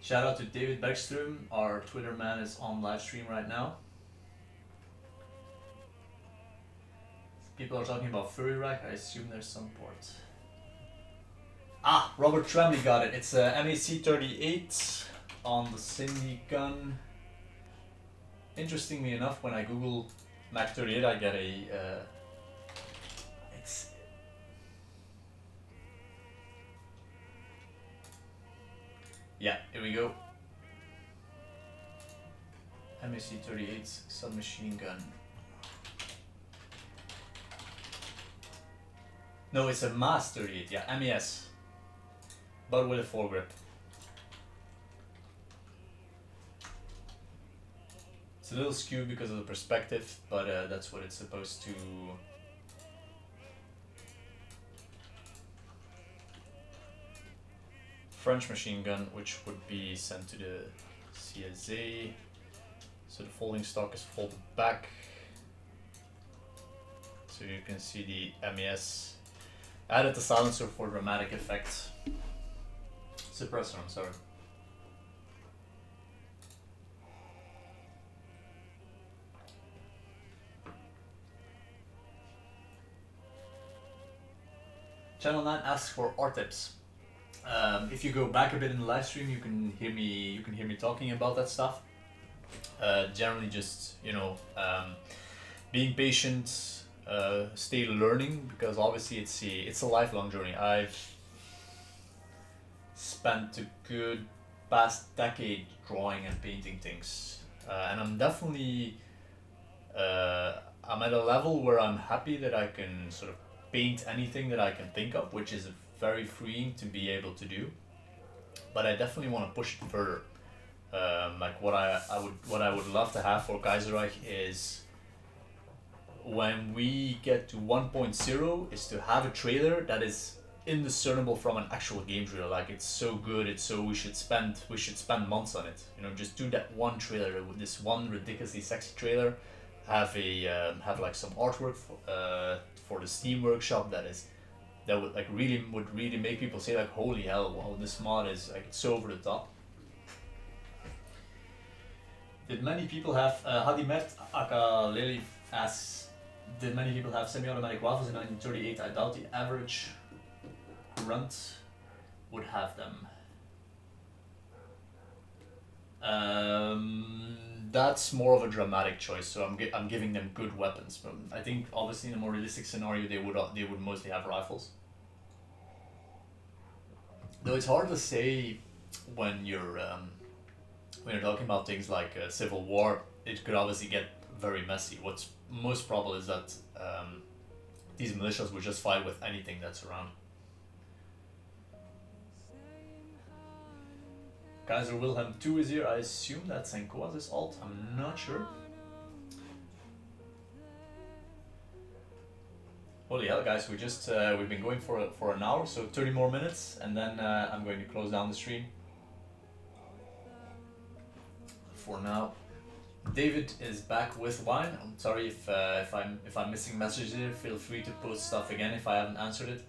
S1: Shout out to David Bergström, our Twitter man is on live stream right now. People are talking about Furry Rack, I assume there's some port. Ah, Robert Tremley got it. It's a MAC-38 on the Cindy gun. Interestingly enough, when I Google Mac-38, I get a... Yeah, here we go. MAC-38 submachine gun. No, it's a MAS 38, yeah, MES, but with a foregrip. It's a little skewed because of the perspective, but that's what it's supposed to. French machine gun, which would be sent to the CSA. So the folding stock is folded back. So you can see the MES. Added the silencer for dramatic effect. Suppressor, I'm sorry. Channel 9 asks for art tips. If you go back a bit in the live stream, you can hear me talking about that stuff. Generally, just being patient. Stay learning, because obviously it's a lifelong journey. I've spent a good past decade drawing and painting things, and I'm definitely I'm at a level where I'm happy that I can sort of paint anything that I can think of, which is very freeing to be able to do. But I definitely want to push it further. Like what I would love to have for Kaiserreich is, when we get to 1.0, is to have a trailer that is indiscernible from an actual game trailer. Like it's so good, it's so we should spend months on it. You know, just do that one trailer with this one ridiculously sexy trailer. Have a have like some artwork for the Steam workshop that would really make people say like, holy hell, wow, this mod is like it's so over the top. Did many people have Hadimet Aka Lily asks, did many people have semi-automatic rifles in 1938? I doubt the average runt would have them. That's more of a dramatic choice, so I'm giving them good weapons. But I think obviously in a more realistic scenario they would mostly have rifles. Though it's hard to say when you're talking about things like civil war. It could obviously get very messy. What's most probable is that these militias would just fight with anything that's around. Kaiser Wilhelm II is here. I assume that's Senkoa's alt. I'm not sure. Holy hell, guys! We've been going for an hour, so 30 more minutes, and then I'm going to close down the stream. For now, David is back with wine. I'm sorry if I'm missing messages here. Feel free to post stuff again if I haven't answered it,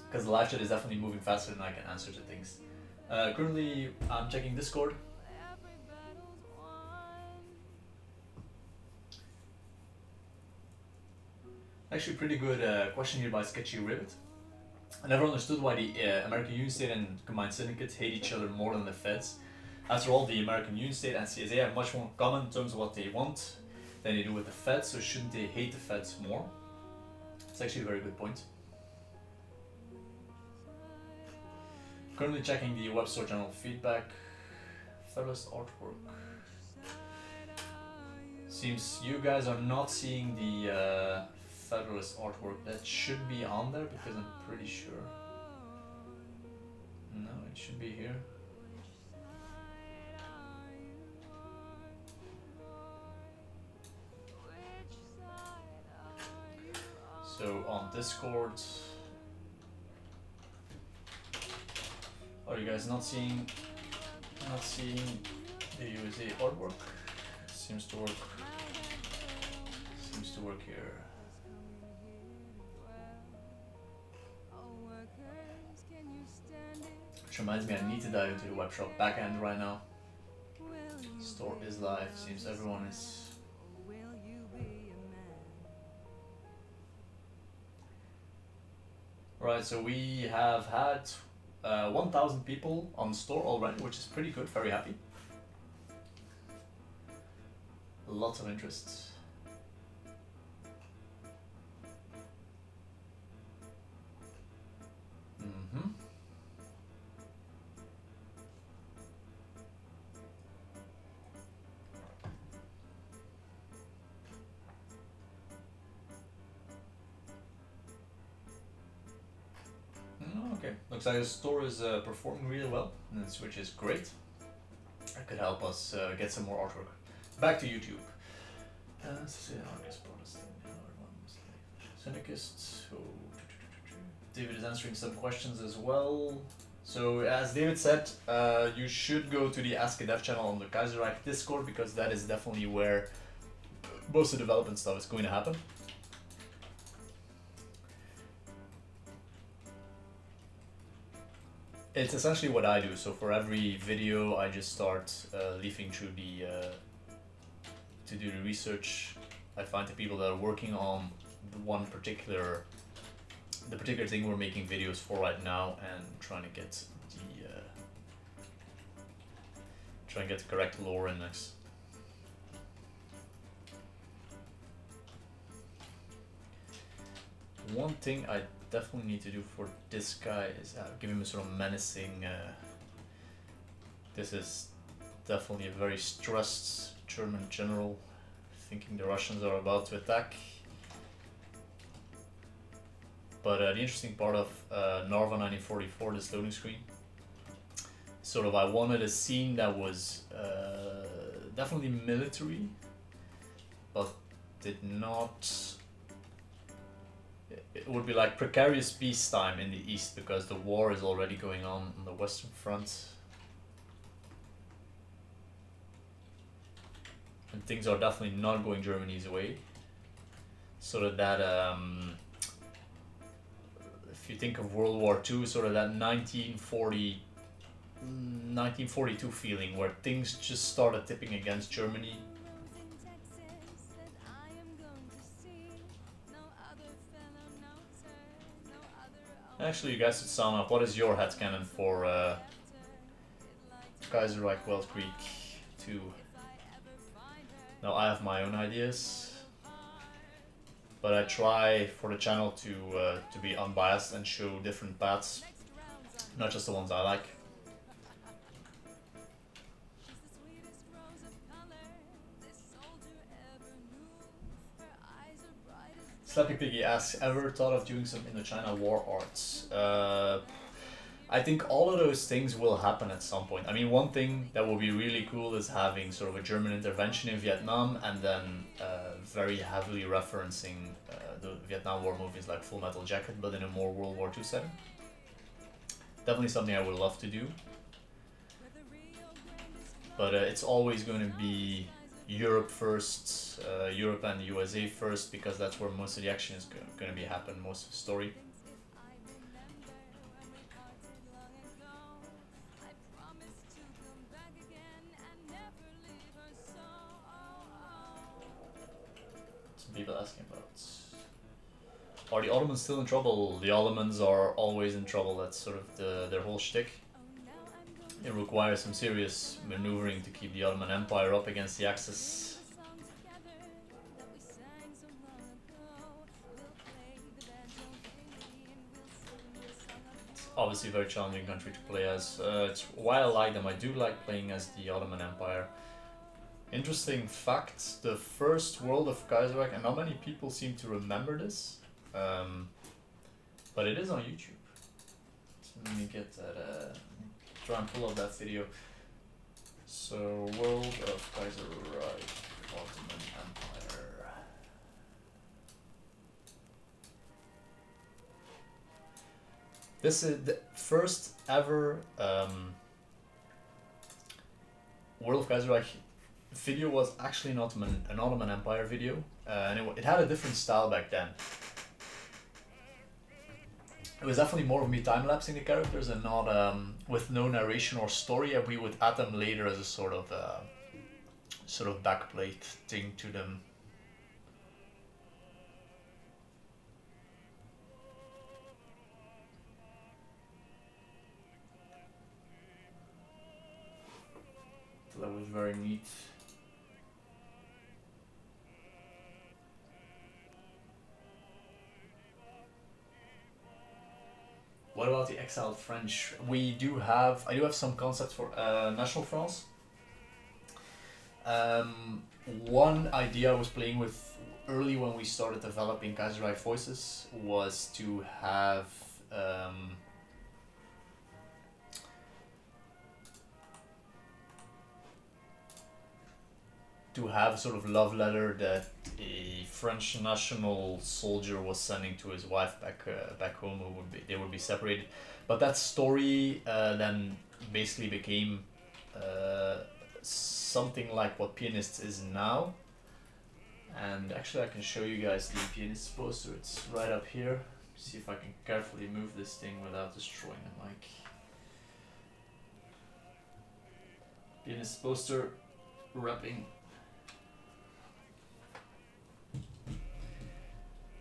S1: because the live chat is definitely moving faster than I can answer to things. Currently, I'm checking Discord. Actually, pretty good question here by Sketchy Ribbit. I never understood why the American Union State and Combined Syndicate hate each other more than the Feds. After all, the American Union State and CSA have much more in common in terms of what they want than they do with the Feds, so shouldn't they hate the Feds more? It's actually a very good point. Currently checking the web store general feedback. Federalist artwork. Seems you guys are not seeing the Federalist artwork. That should be on there because I'm pretty sure. No, it should be here. So on Discord, are you guys not seeing the USA artwork? Seems to work here. Which reminds me, I need to dive into the Webshop backend right now. Store is live. Seems everyone is. Right, so we have had 1,000 people on store already, which is pretty good. Very happy. Lots of interest. Okay, looks like the store is performing really well, which is great. That could help us get some more artwork. Back to YouTube. Syndicist. David is answering some questions as well. So as David said, you should go to the Ask a Dev channel on the Kaiserreich Discord, because that is definitely where most of the development stuff is going to happen. It's essentially what I do. So for every video, I just start leafing through to do the research. I find the people that are working on the particular thing we're making videos for right now, and trying to get the correct lore index. One thing I definitely need to do for this guy is give him a sort of menacing. This is definitely a very stressed German general, thinking the Russians are about to attack. But the interesting part of Narva 1944, this loading screen, sort of I wanted a scene that was definitely military, but did not. it would be like precarious peacetime in the east because the war is already going on the Western Front. And things are definitely not going Germany's way. Sort of that, if you think of World War II, sort of that 1942 feeling where things just started tipping against Germany. Actually, you guys should sound up. What is your headcanon for Kaiserreich Wild Creek 2? Now, I have my own ideas, but I try for the channel to be unbiased and show different paths, not just the ones I like. Slappy Piggy asks, ever thought of doing some Indochina war arts? I think all of those things will happen at some point. I mean, one thing that will be really cool is having sort of a German intervention in Vietnam and then very heavily referencing the Vietnam War movies like Full Metal Jacket, but in a more World War II setting. Definitely something I would love to do. But it's always going to be Europe first, Europe and the USA first, because that's where most of the action is going to be happening, most of the story. Some people asking about, are the Ottomans still in trouble? The Ottomans are always in trouble. That's sort of their whole shtick. It requires some serious maneuvering to keep the Ottoman Empire up against the Axis. It's obviously a very challenging country to play as. It's why I like them. I do like playing as the Ottoman Empire. Interesting fact, the first World of Kaiserreich, and not many people seem to remember this, but it is on YouTube. So let me get that, try and pull up that video. So, World of Kaiserreich, Ottoman Empire. This is the first ever World of Kaiserreich video. Was actually an Ottoman Empire video, and it had a different style back then. It was definitely more of me time-lapsing the characters and not with no narration or story, and we would add them later as a sort of backplate thing to them. So that was very neat. What about the exiled French? I do have some concepts for National France. One idea I was playing with early when we started developing Kaiserreich Voices was to have sort of love letter that a French national soldier was sending to his wife back home. They would be separated, but that story then basically became something like what Pianists is now. And actually, I can show you guys the Pianists poster. It's right up here. See if I can carefully move this thing without destroying the mic. Pianists poster wrapping.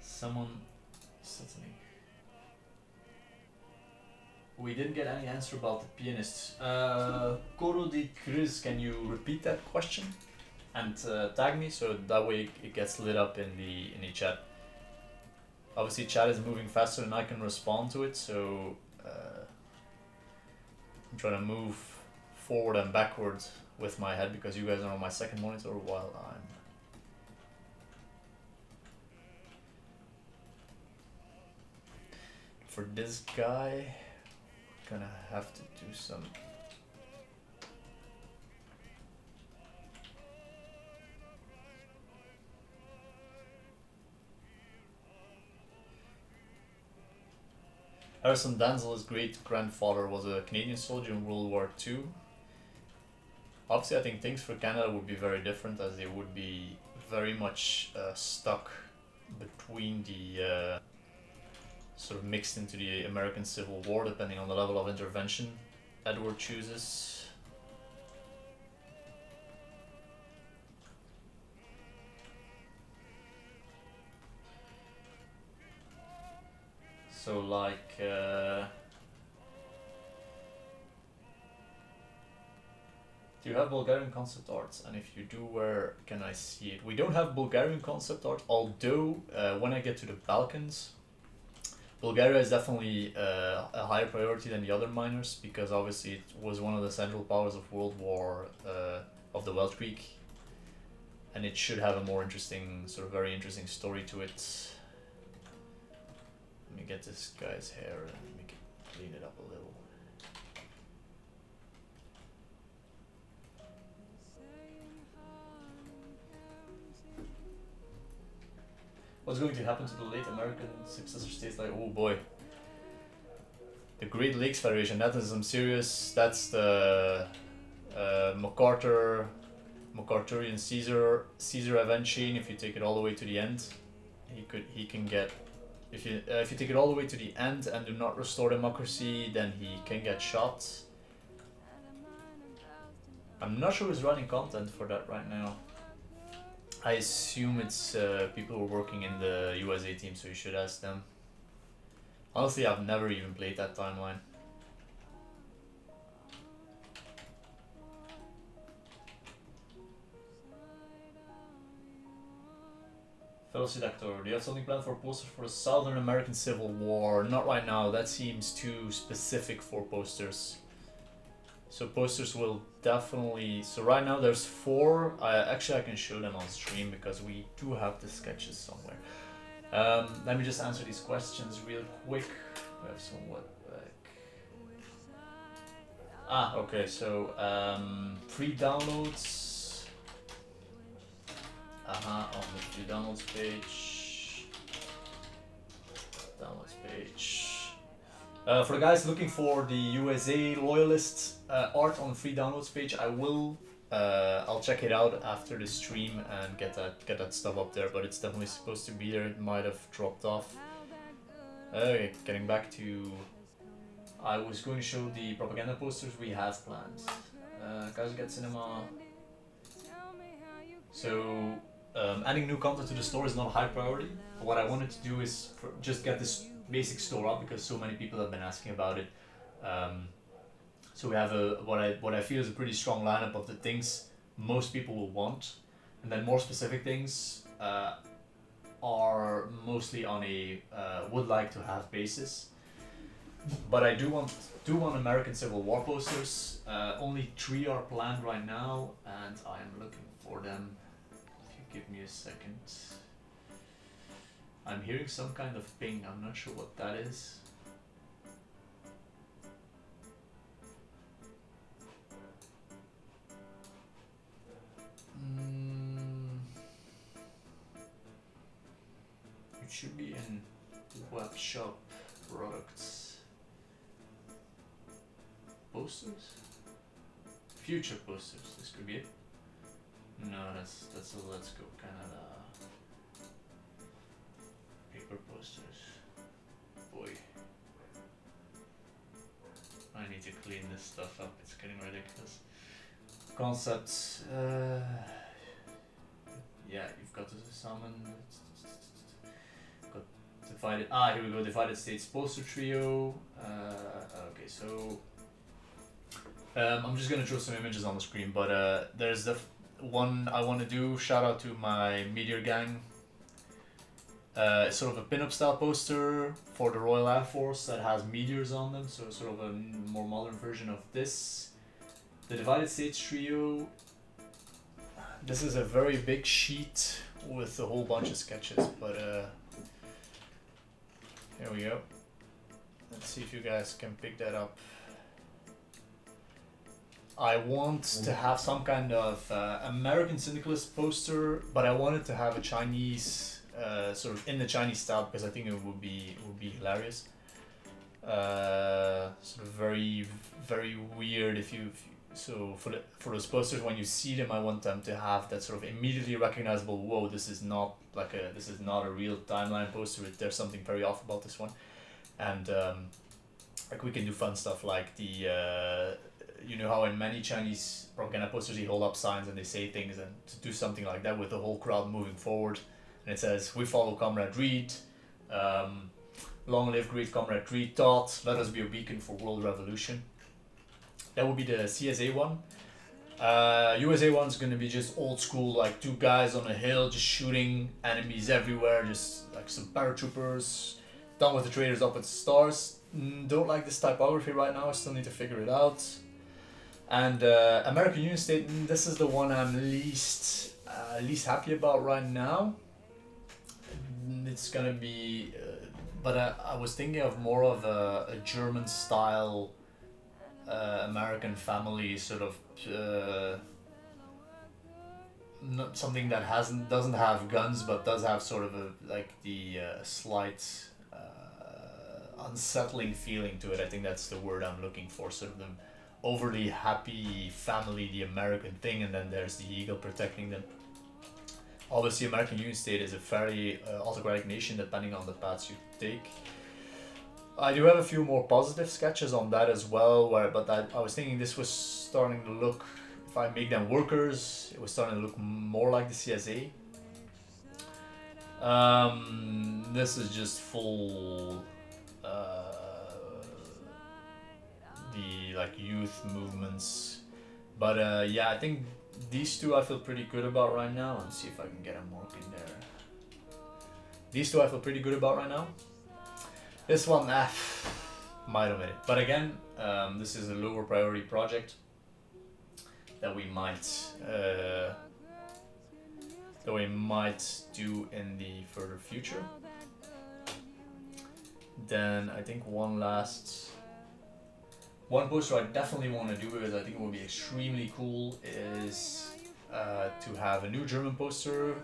S1: Someone said something. We didn't get any answer about the Pianists. Koro di Chris, can you repeat that question and tag me so that way it gets lit up in the chat. Obviously, chat is moving faster than I can respond to it, so I'm trying to move forward and backwards with my head because you guys are on my second monitor while I'm. For this guy, gonna have to do some. Harrison Danzel's great grandfather was a Canadian soldier in World War II. Obviously, I think things for Canada would be very different, as they would be very much stuck between the sort of mixed into the American Civil War, depending on the level of intervention Edward chooses. So like do you have Bulgarian concept arts? And if you do, where can I see it? We don't have Bulgarian concept art, although when I get to the Balkans, Bulgaria is definitely a higher priority than the other minors, because obviously it was one of the central powers of World War of the Weltkrieg, and it should have a more interesting, sort of very interesting story to it. Let me get this guy's hair and make it clean it up a little. What's going to happen to the late American successor states? Like, oh boy, the Great Lakes Federation. That is some serious. That's the MacArthurian Caesar event chain. If you take it all the way to the end, he can get. If you take it all the way to the end and do not restore democracy, then he can get shot. I'm not sure who's running content for that right now. I assume it's people who are working in the USA team, so you should ask them. Honestly, I've never even played that timeline. Fellow Seductor, do you have something planned for posters for the Southern American Civil War? Not right now, that seems too specific for posters. So posters will definitely, so right now there's 4, actually I can show them on stream because we do have the sketches somewhere. Let me just answer these questions real quick. We have somewhat back. Okay, so free downloads. On the free downloads page. For the guys looking for the USA loyalist art on the free downloads page, I'll check it out after the stream and get that stuff up there. But it's definitely supposed to be there. It might have dropped off. Okay, getting back to, I was going to show the propaganda posters we have planned. Kaiserreich Cinema. So adding new content to the store is not a high priority. What I wanted to do is just get this basic store up because so many people have been asking about it. So we have what I feel is a pretty strong lineup of the things most people will want, and then more specific things are mostly on a would like to have basis. But I do want American Civil War posters. Only 3 are planned right now, and I am looking for them. If you give me a second. I'm hearing some kind of ping, I'm not sure what that is. It should be in Webshop products. Posters? Future posters, this could be it. No, that's a Let's Go Canada. Paper posters. Boy. I need to clean this stuff up, it's getting ridiculous. Concepts. Yeah, you've got to summon. Got divided. Here we go. Divided States poster trio. Okay, so I'm just gonna throw some images on the screen, but there's the one I want to do. Shout out to my Meteor Gang. It's sort of a pin-up style poster for the Royal Air Force that has meteors on them, so sort of a more modern version of this. The Divided States trio. This is a very big sheet with a whole bunch of sketches, but here we go. Let's see if you guys can pick that up. I want to have some kind of American syndicalist poster, but I wanted to have a Chinese, sort of in the Chinese style, because I think it would be hilarious. Sort of very weird. So for those posters, when you see them, I want them to have that sort of immediately recognizable. Whoa, this is not a real timeline poster. There's something very off about this one, and like we can do fun stuff like the you know how in many Chinese propaganda posters you hold up signs and they say things, and to do something like that with the whole crowd moving forward, and it says, "We follow Comrade Reed. Long live great Comrade Reed taught. Let us be a beacon for world revolution." That would be the CSA one. USA one's gonna be just old school, like 2 guys on a hill just shooting enemies everywhere, just like some paratroopers. Done with the traders, up with the stars. Don't like this typography right now. I still need to figure it out. And American Union State. This is the one I'm least happy about right now. It's gonna be, but I was thinking of more of a German style. American family sort of not something that doesn't have guns but does have sort of the slight unsettling feeling to it. I think that's the word I'm looking for. Sort of the overly happy family, the American thing, and then there's the eagle protecting them. Obviously, American Union State is a very autocratic nation depending on the paths you take. I do have a few more positive sketches on that as well, but I was thinking this was starting to look, if I make them workers, it was starting to look more like the CSA. This is just full the like youth movements, but yeah, I think these 2 I feel pretty good about right now. Let's see if I can get them working there. These 2 I feel pretty good about right now. This one, might omit it. But again, this is a lower priority project that we might do in the further future. Then I think one poster I definitely want to do, because I think it would be extremely cool, is to have a new German poster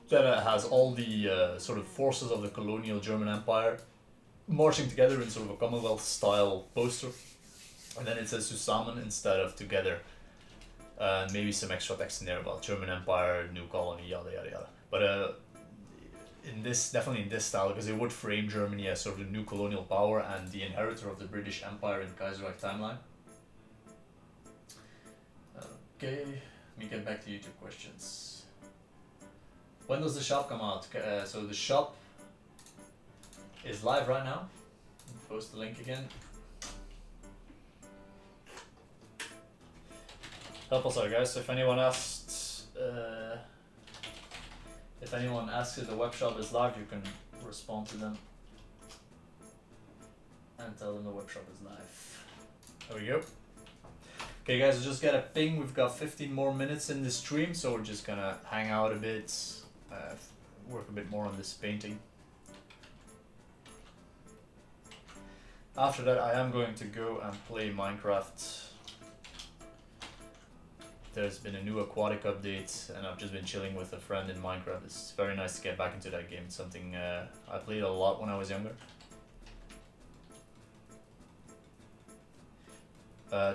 S1: that has all the sort of forces of the colonial German Empire marching together in sort of a Commonwealth style poster, and then it says "Zusammen" instead of "together," and maybe some extra text in there about German Empire, new colony, yada yada yada. But definitely in this style, because it would frame Germany as sort of the new colonial power and the inheritor of the British Empire in Kaiserreich timeline. Okay, let me get back to YouTube questions. When does the shop come out? So the shop is live right now. Post the link again. Help us out, guys. If anyone asks if the web shop is live, you can respond to them and tell them the web shop is live. There we go. Okay, guys, I just got a ping. We've got 15 more minutes in the stream, so we're just gonna hang out a bit. Work a bit more on this painting. After that, I am going to go and play Minecraft. There's been a new aquatic update, and I've just been chilling with a friend in Minecraft. It's very nice to get back into that game. It's something I played a lot when I was younger.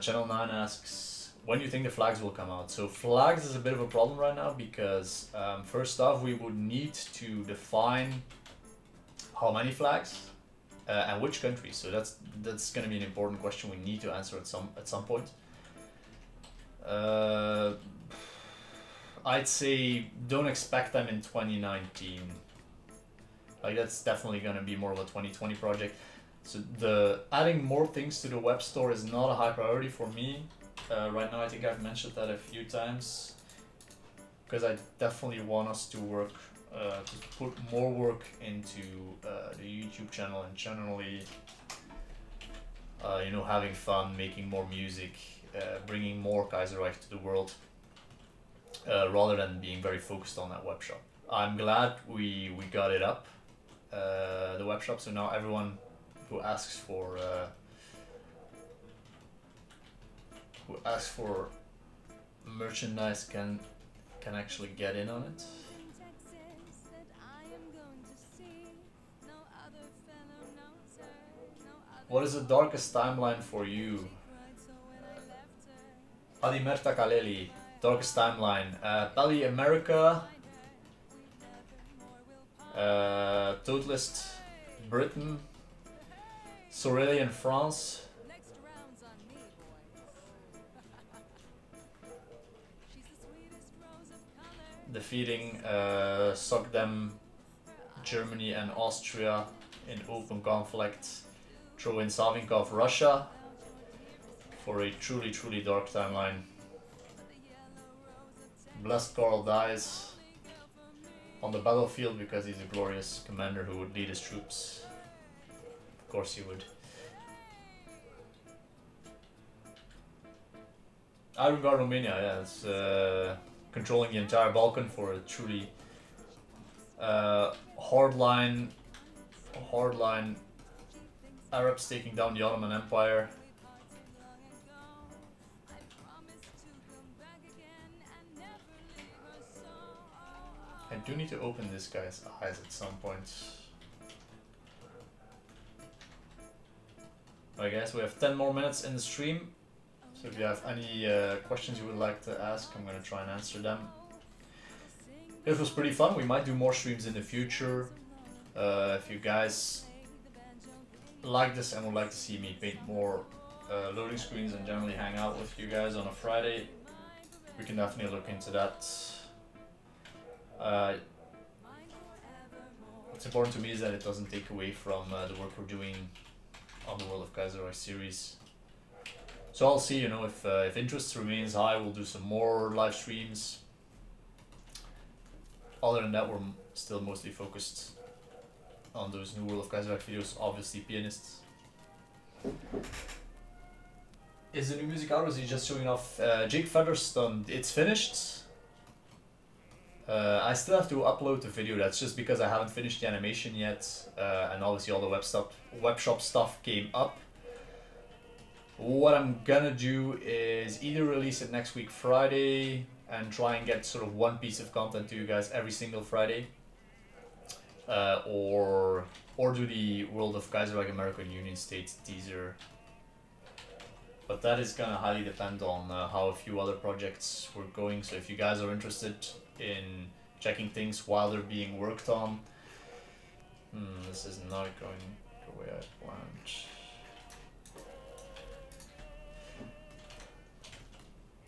S1: Channel 9 asks, when do you think the flags will come out? So flags is a bit of a problem right now, because first off, we would need to define how many flags and which countries. So that's going to be an important question we need to answer at some point. I'd say don't expect them in 2019. Like, that's definitely going to be more of a 2020 project. So adding more things to the web store is not a high priority for me. Right now, I think I've mentioned that a few times, because I definitely want us to work, to put more work into the YouTube channel, and generally, having fun, making more music, bringing more Kaiserreich to the world, rather than being very focused on that web shop. I'm glad we got it up, the web shop, so now everyone who asks for merchandise can actually get in on it. What is the darkest timeline for you? Adimerta Kaleli, darkest timeline. Pali America, Totalist Britain, Sorelian France, defeating Suck Them Germany and Austria in open conflict, throw in Savinkov Russia for a truly dark timeline. Blessed Carl dies on the battlefield because he's a glorious commander who would lead his troops. Of course he would. I regard Romania, yeah, it's controlling the entire Balkan for a truly hardline Arabs taking down the Ottoman Empire. I do need to open this guy's eyes at some point. Alright guys, we have 10 more minutes in the stream. So if you have any questions you would like to ask, I'm going to try and answer them. It was pretty fun. We might do more streams in the future. If you guys like this and would like to see me paint more loading screens and generally hang out with you guys on a Friday, we can definitely look into that. What's important to me is that it doesn't take away from the work we're doing on the World of Kaiserreich series. So I'll see, you know, if interest remains high, we'll do some more live streams. Other than that, we're still mostly focused on those new World of Kaiserreich videos, obviously pianists. Is the new music out or is he just showing off? Jake Featherstone, it's finished. I still have to upload the video, that's just because I haven't finished the animation yet, and obviously all the Webshop stuff came up. What I'm gonna do is either release it next week Friday and try and get sort of one piece of content to you guys every single Friday, or do the World of Kaiserreich American Union States teaser. But that is gonna highly depend on how a few other projects were going. So if you guys are interested in checking things while they're being worked on, this is not going the way I planned.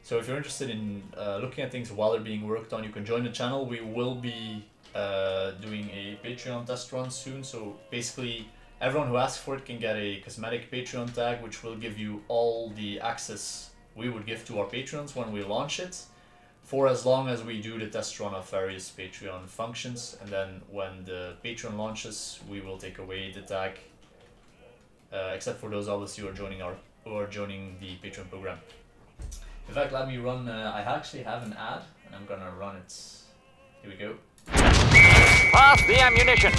S1: So if you're interested in looking at things while they're being worked on, you can join the channel. We will be doing a Patreon test run soon. So basically, everyone who asks for it can get a cosmetic Patreon tag, which will give you all the access we would give to our patrons when we launch it, for as long as we do the test run of various Patreon functions. And then when the Patreon launches, we will take away the tag, except for those obviously who are joining the Patreon program. In fact, let me run, I actually have an ad, and I'm gonna run it. Here we go.
S5: Pass the ammunition!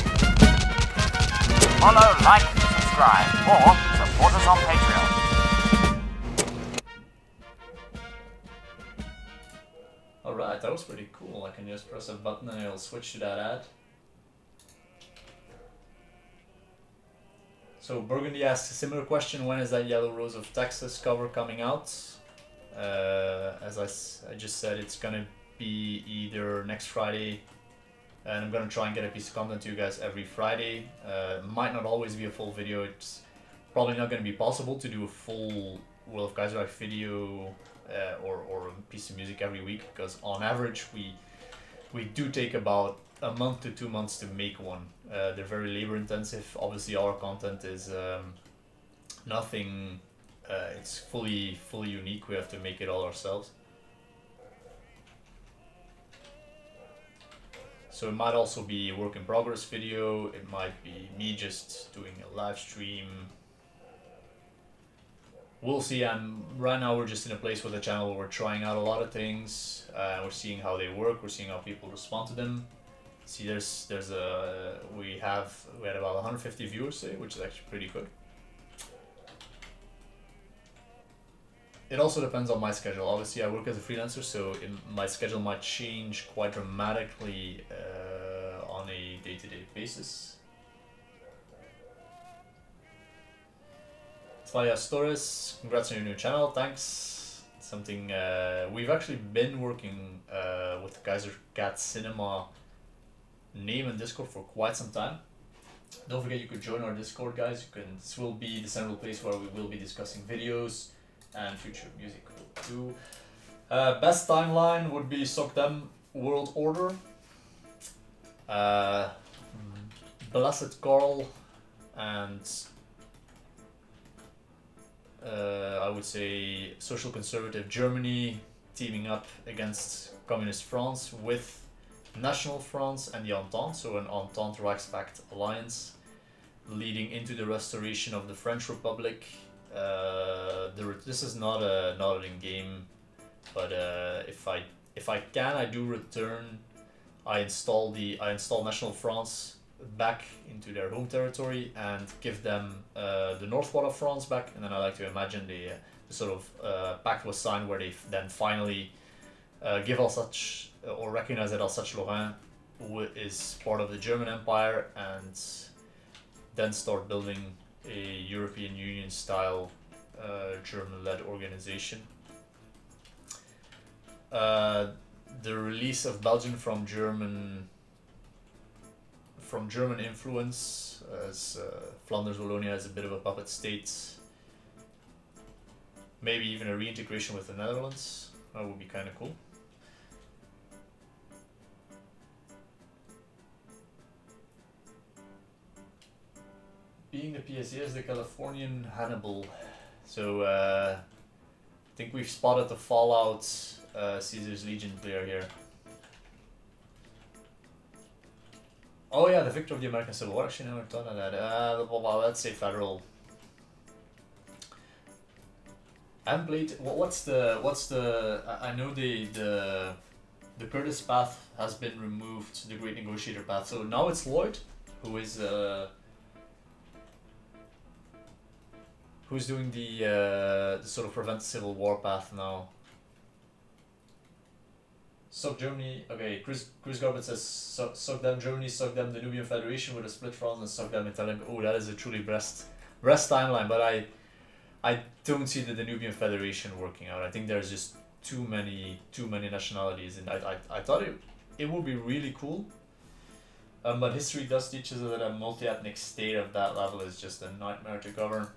S5: Follow, like, subscribe, or support us on Patreon.
S1: Alright, that was pretty cool. I can just press a button and it'll switch to that ad. So Burgundy asks a similar question, when is that Yellow Rose of Texas cover coming out? As I just said, it's gonna be either next Friday, and I'm gonna try and get a piece of content to you guys every Friday. Might not always be a full video. It's probably not gonna be possible to do a full World of Kaiserreich video or a piece of music every week, because on average we do take about a month to 2 months to make one. They're very labor intensive. Obviously our content is nothing. It's fully unique. We have to make it all ourselves. So it might also be a work in progress video. It might be me just doing a live stream. We'll see. Right now we're just in a place with the channel where we're trying out a lot of things. We're seeing how they work. We're seeing how people respond to them. See, we had about 150 viewers today, which is actually pretty good. It also depends on my schedule. Obviously, I work as a freelancer, so my schedule might change quite dramatically on a day-to-day basis. Fayas Torres, congrats on your new channel, thanks. Something we've actually been working with the Kaiser Cat Cinema name and Discord for quite some time. Don't forget you could join our Discord, guys. This will be the central place where we will be discussing videos and future music too. Best timeline would be Sogdem World Order. Blessed Carl and I would say social conservative Germany teaming up against communist France with National France and the Entente, so an Entente Reichspakt alliance leading into the restoration of the French Republic. This is not an in-game, but if I can, I do return. I install National France back into their home territory and give them the north part of France back, and then I like to imagine the sort of pact was signed where they then finally give Alsace or recognize that Alsace-Lorraine is part of the German Empire, and then start building a European Union style German-led organization. The release of Belgium from German influence, as Flanders Wallonia is a bit of a puppet state. Maybe even a reintegration with the Netherlands. That would be kind of cool. Being the PSA as the Californian Hannibal. So I think we've spotted the Fallout Caesar's Legion player here. Oh yeah, the victor of the American Civil War. Actually, never thought of that. Well, let's say federal. And played. What's the? I know the Curtis path has been removed. The Great Negotiator path. So now it's Lloyd, who is who's doing the sort of prevent civil war path now. Suck Germany. Okay, Chris Garbett says suck them Germany, suck them the Nubian Federation with a split France, and suck them Italian. Oh, that is a truly Brest timeline, but I don't see the Nubian Federation working out. I think there's just too many nationalities, and I thought it would be really cool. But history does teach us that a multi-ethnic state of that level is just a nightmare to govern.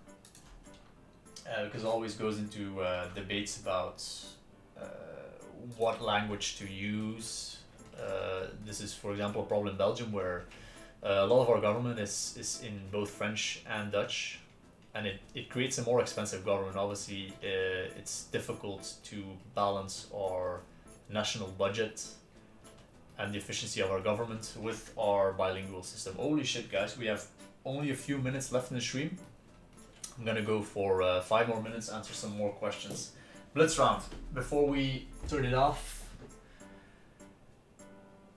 S1: Because it always goes into debates about what language to use. This is, for example, a problem in Belgium where a lot of our government is in both French and Dutch, and it creates a more expensive government. Obviously, it's difficult to balance our national budget and the efficiency of our government with our bilingual system. Holy shit, guys, we have only a few minutes left in the stream. I'm gonna go for 5 more minutes, answer some more questions. Blitz round. Before we turn it off,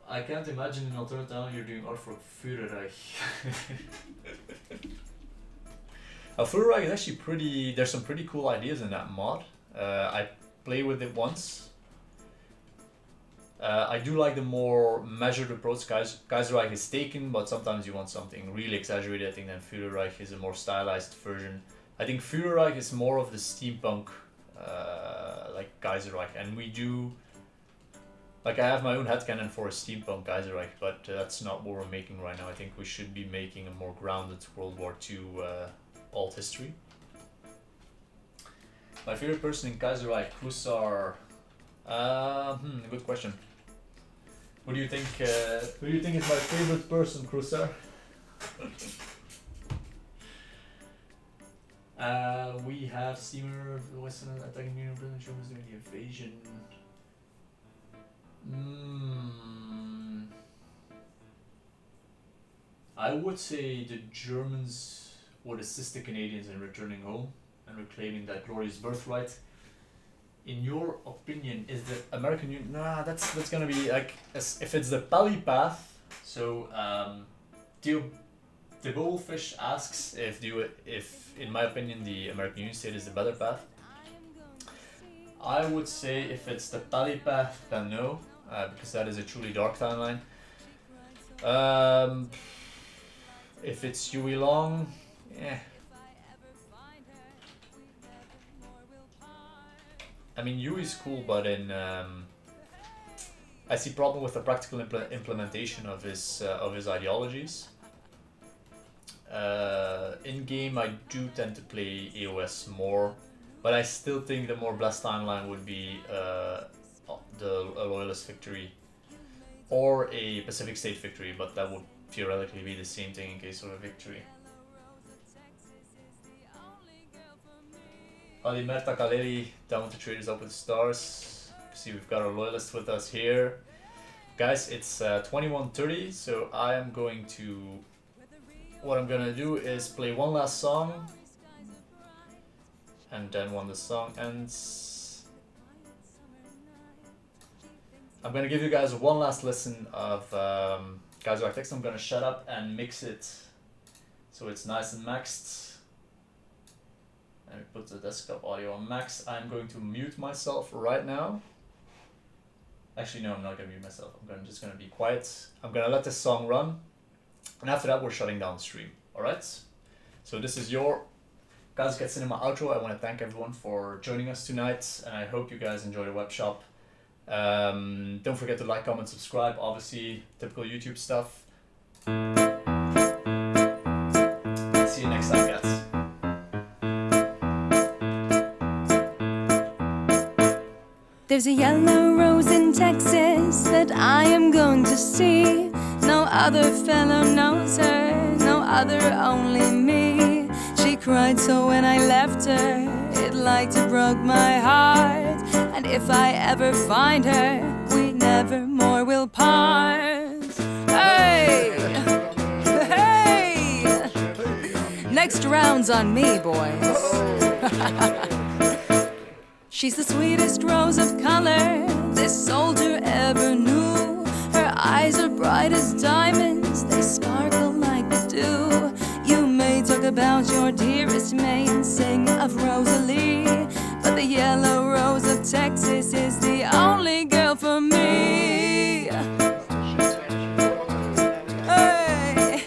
S1: I can't imagine an alternative you're doing art for Kaiserreich. Kaiserreich is actually pretty. There's some pretty cool ideas in that mod. I played with it once. I do like the more measured approach Kaiserreich is taken, but sometimes you want something really exaggerated. I think then Kaiserreich is a more stylized version. I think Kaiserreich is more of the steampunk, like Kaiserreich, and we do. Like I have my own headcanon for a steampunk Kaiserreich, but that's not what we're making right now. I think we should be making a more grounded World War II alt history. My favorite person in Kaiserreich, Hussar. Good question. Who do you think? Who do you think is my favorite person, Cruiser? We have steamer, Western attacking Union Britain, Germans doing the invasion. I would say the Germans would assist the Canadians in returning home and reclaiming that glorious birthright. In your opinion, is the American Union? Nah, that's gonna be like if it's the Pally path. So, the Bullfish asks if in my opinion the American Union state is the better path. I would say if it's the Pally path, then no, because that is a truly dark timeline. If it's Huey Long, I mean, UE is cool, but in I see problem with the practical implementation of his ideologies. In game, I do tend to play AOS more, but I still think the more blessed timeline would be a loyalist victory or a Pacific State victory, but that would theoretically be the same thing in case of a victory. Alimerta Kaleri down with the traders up with the stars. See, we've got our loyalist with us here. Guys, it's 21:30, so I am going to... What I'm gonna do is play one last song, and then when the song ends, I'm gonna give you guys one last listen of Kaiserreich text. I'm gonna shut up and mix it so it's nice and maxed. And we put the desktop audio on max. I'm going to mute myself right now. Actually, no, I'm not gonna mute myself. I'm just gonna be quiet. I'm gonna let this song run. And after that, we're shutting down the stream. Alright? So this is your Kaiserreich Cinema outro. I want to thank everyone for joining us tonight. And I hope you guys enjoy the webshop. Don't forget to like, comment, subscribe. Obviously, typical YouTube stuff. See you next time, guys.
S2: There's a yellow rose in Texas that I am going to see. No other fellow knows her, no other, only me. She cried so when I left her, it like to broke my heart. And if I ever find her, we never more will part. Hey! Hey! Next round's on me, boys. She's the sweetest rose of color this soldier ever knew. Her eyes are bright as diamonds, they sparkle like the dew. You may talk about your dearest May and sing of Rosalie, but the yellow rose of Texas is the only girl for me. Hey!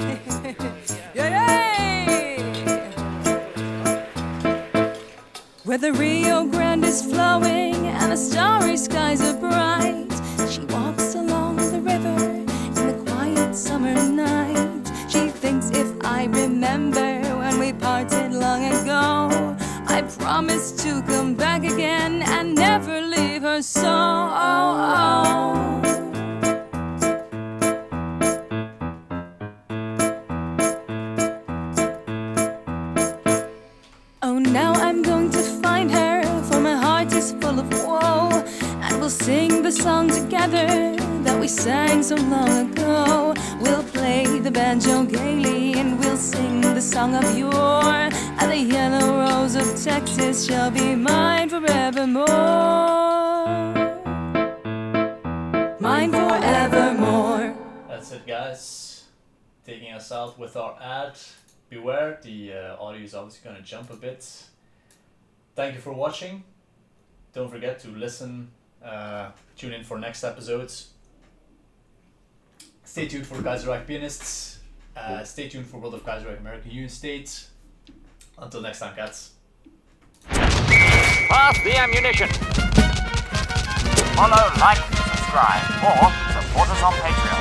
S2: Yay! Where the Rio Grande is flowing and the starry skies are bright, she walks along the river in the quiet summer night. She thinks if I remember when we parted long ago, I promised to come back again and never leave her so. Oh, now I'm going to find her, for my heart is full of woe. And we'll sing the song together that we sang so long ago. We'll play the banjo gaily and we'll sing the song of yore. And the yellow rose of Texas shall be mine forevermore. Mine forevermore.
S1: That's it, guys. Taking us out with our ad. Beware, the audio is obviously going to jump a bit. Thank you for watching. Don't forget to listen, tune in for next episodes. Stay tuned for Kaiserreich Pianists. Stay tuned for World of Kaiserreich American Union State. Until next time, cats.
S5: Pass the ammunition. Follow, like, subscribe, or support us on Patreon.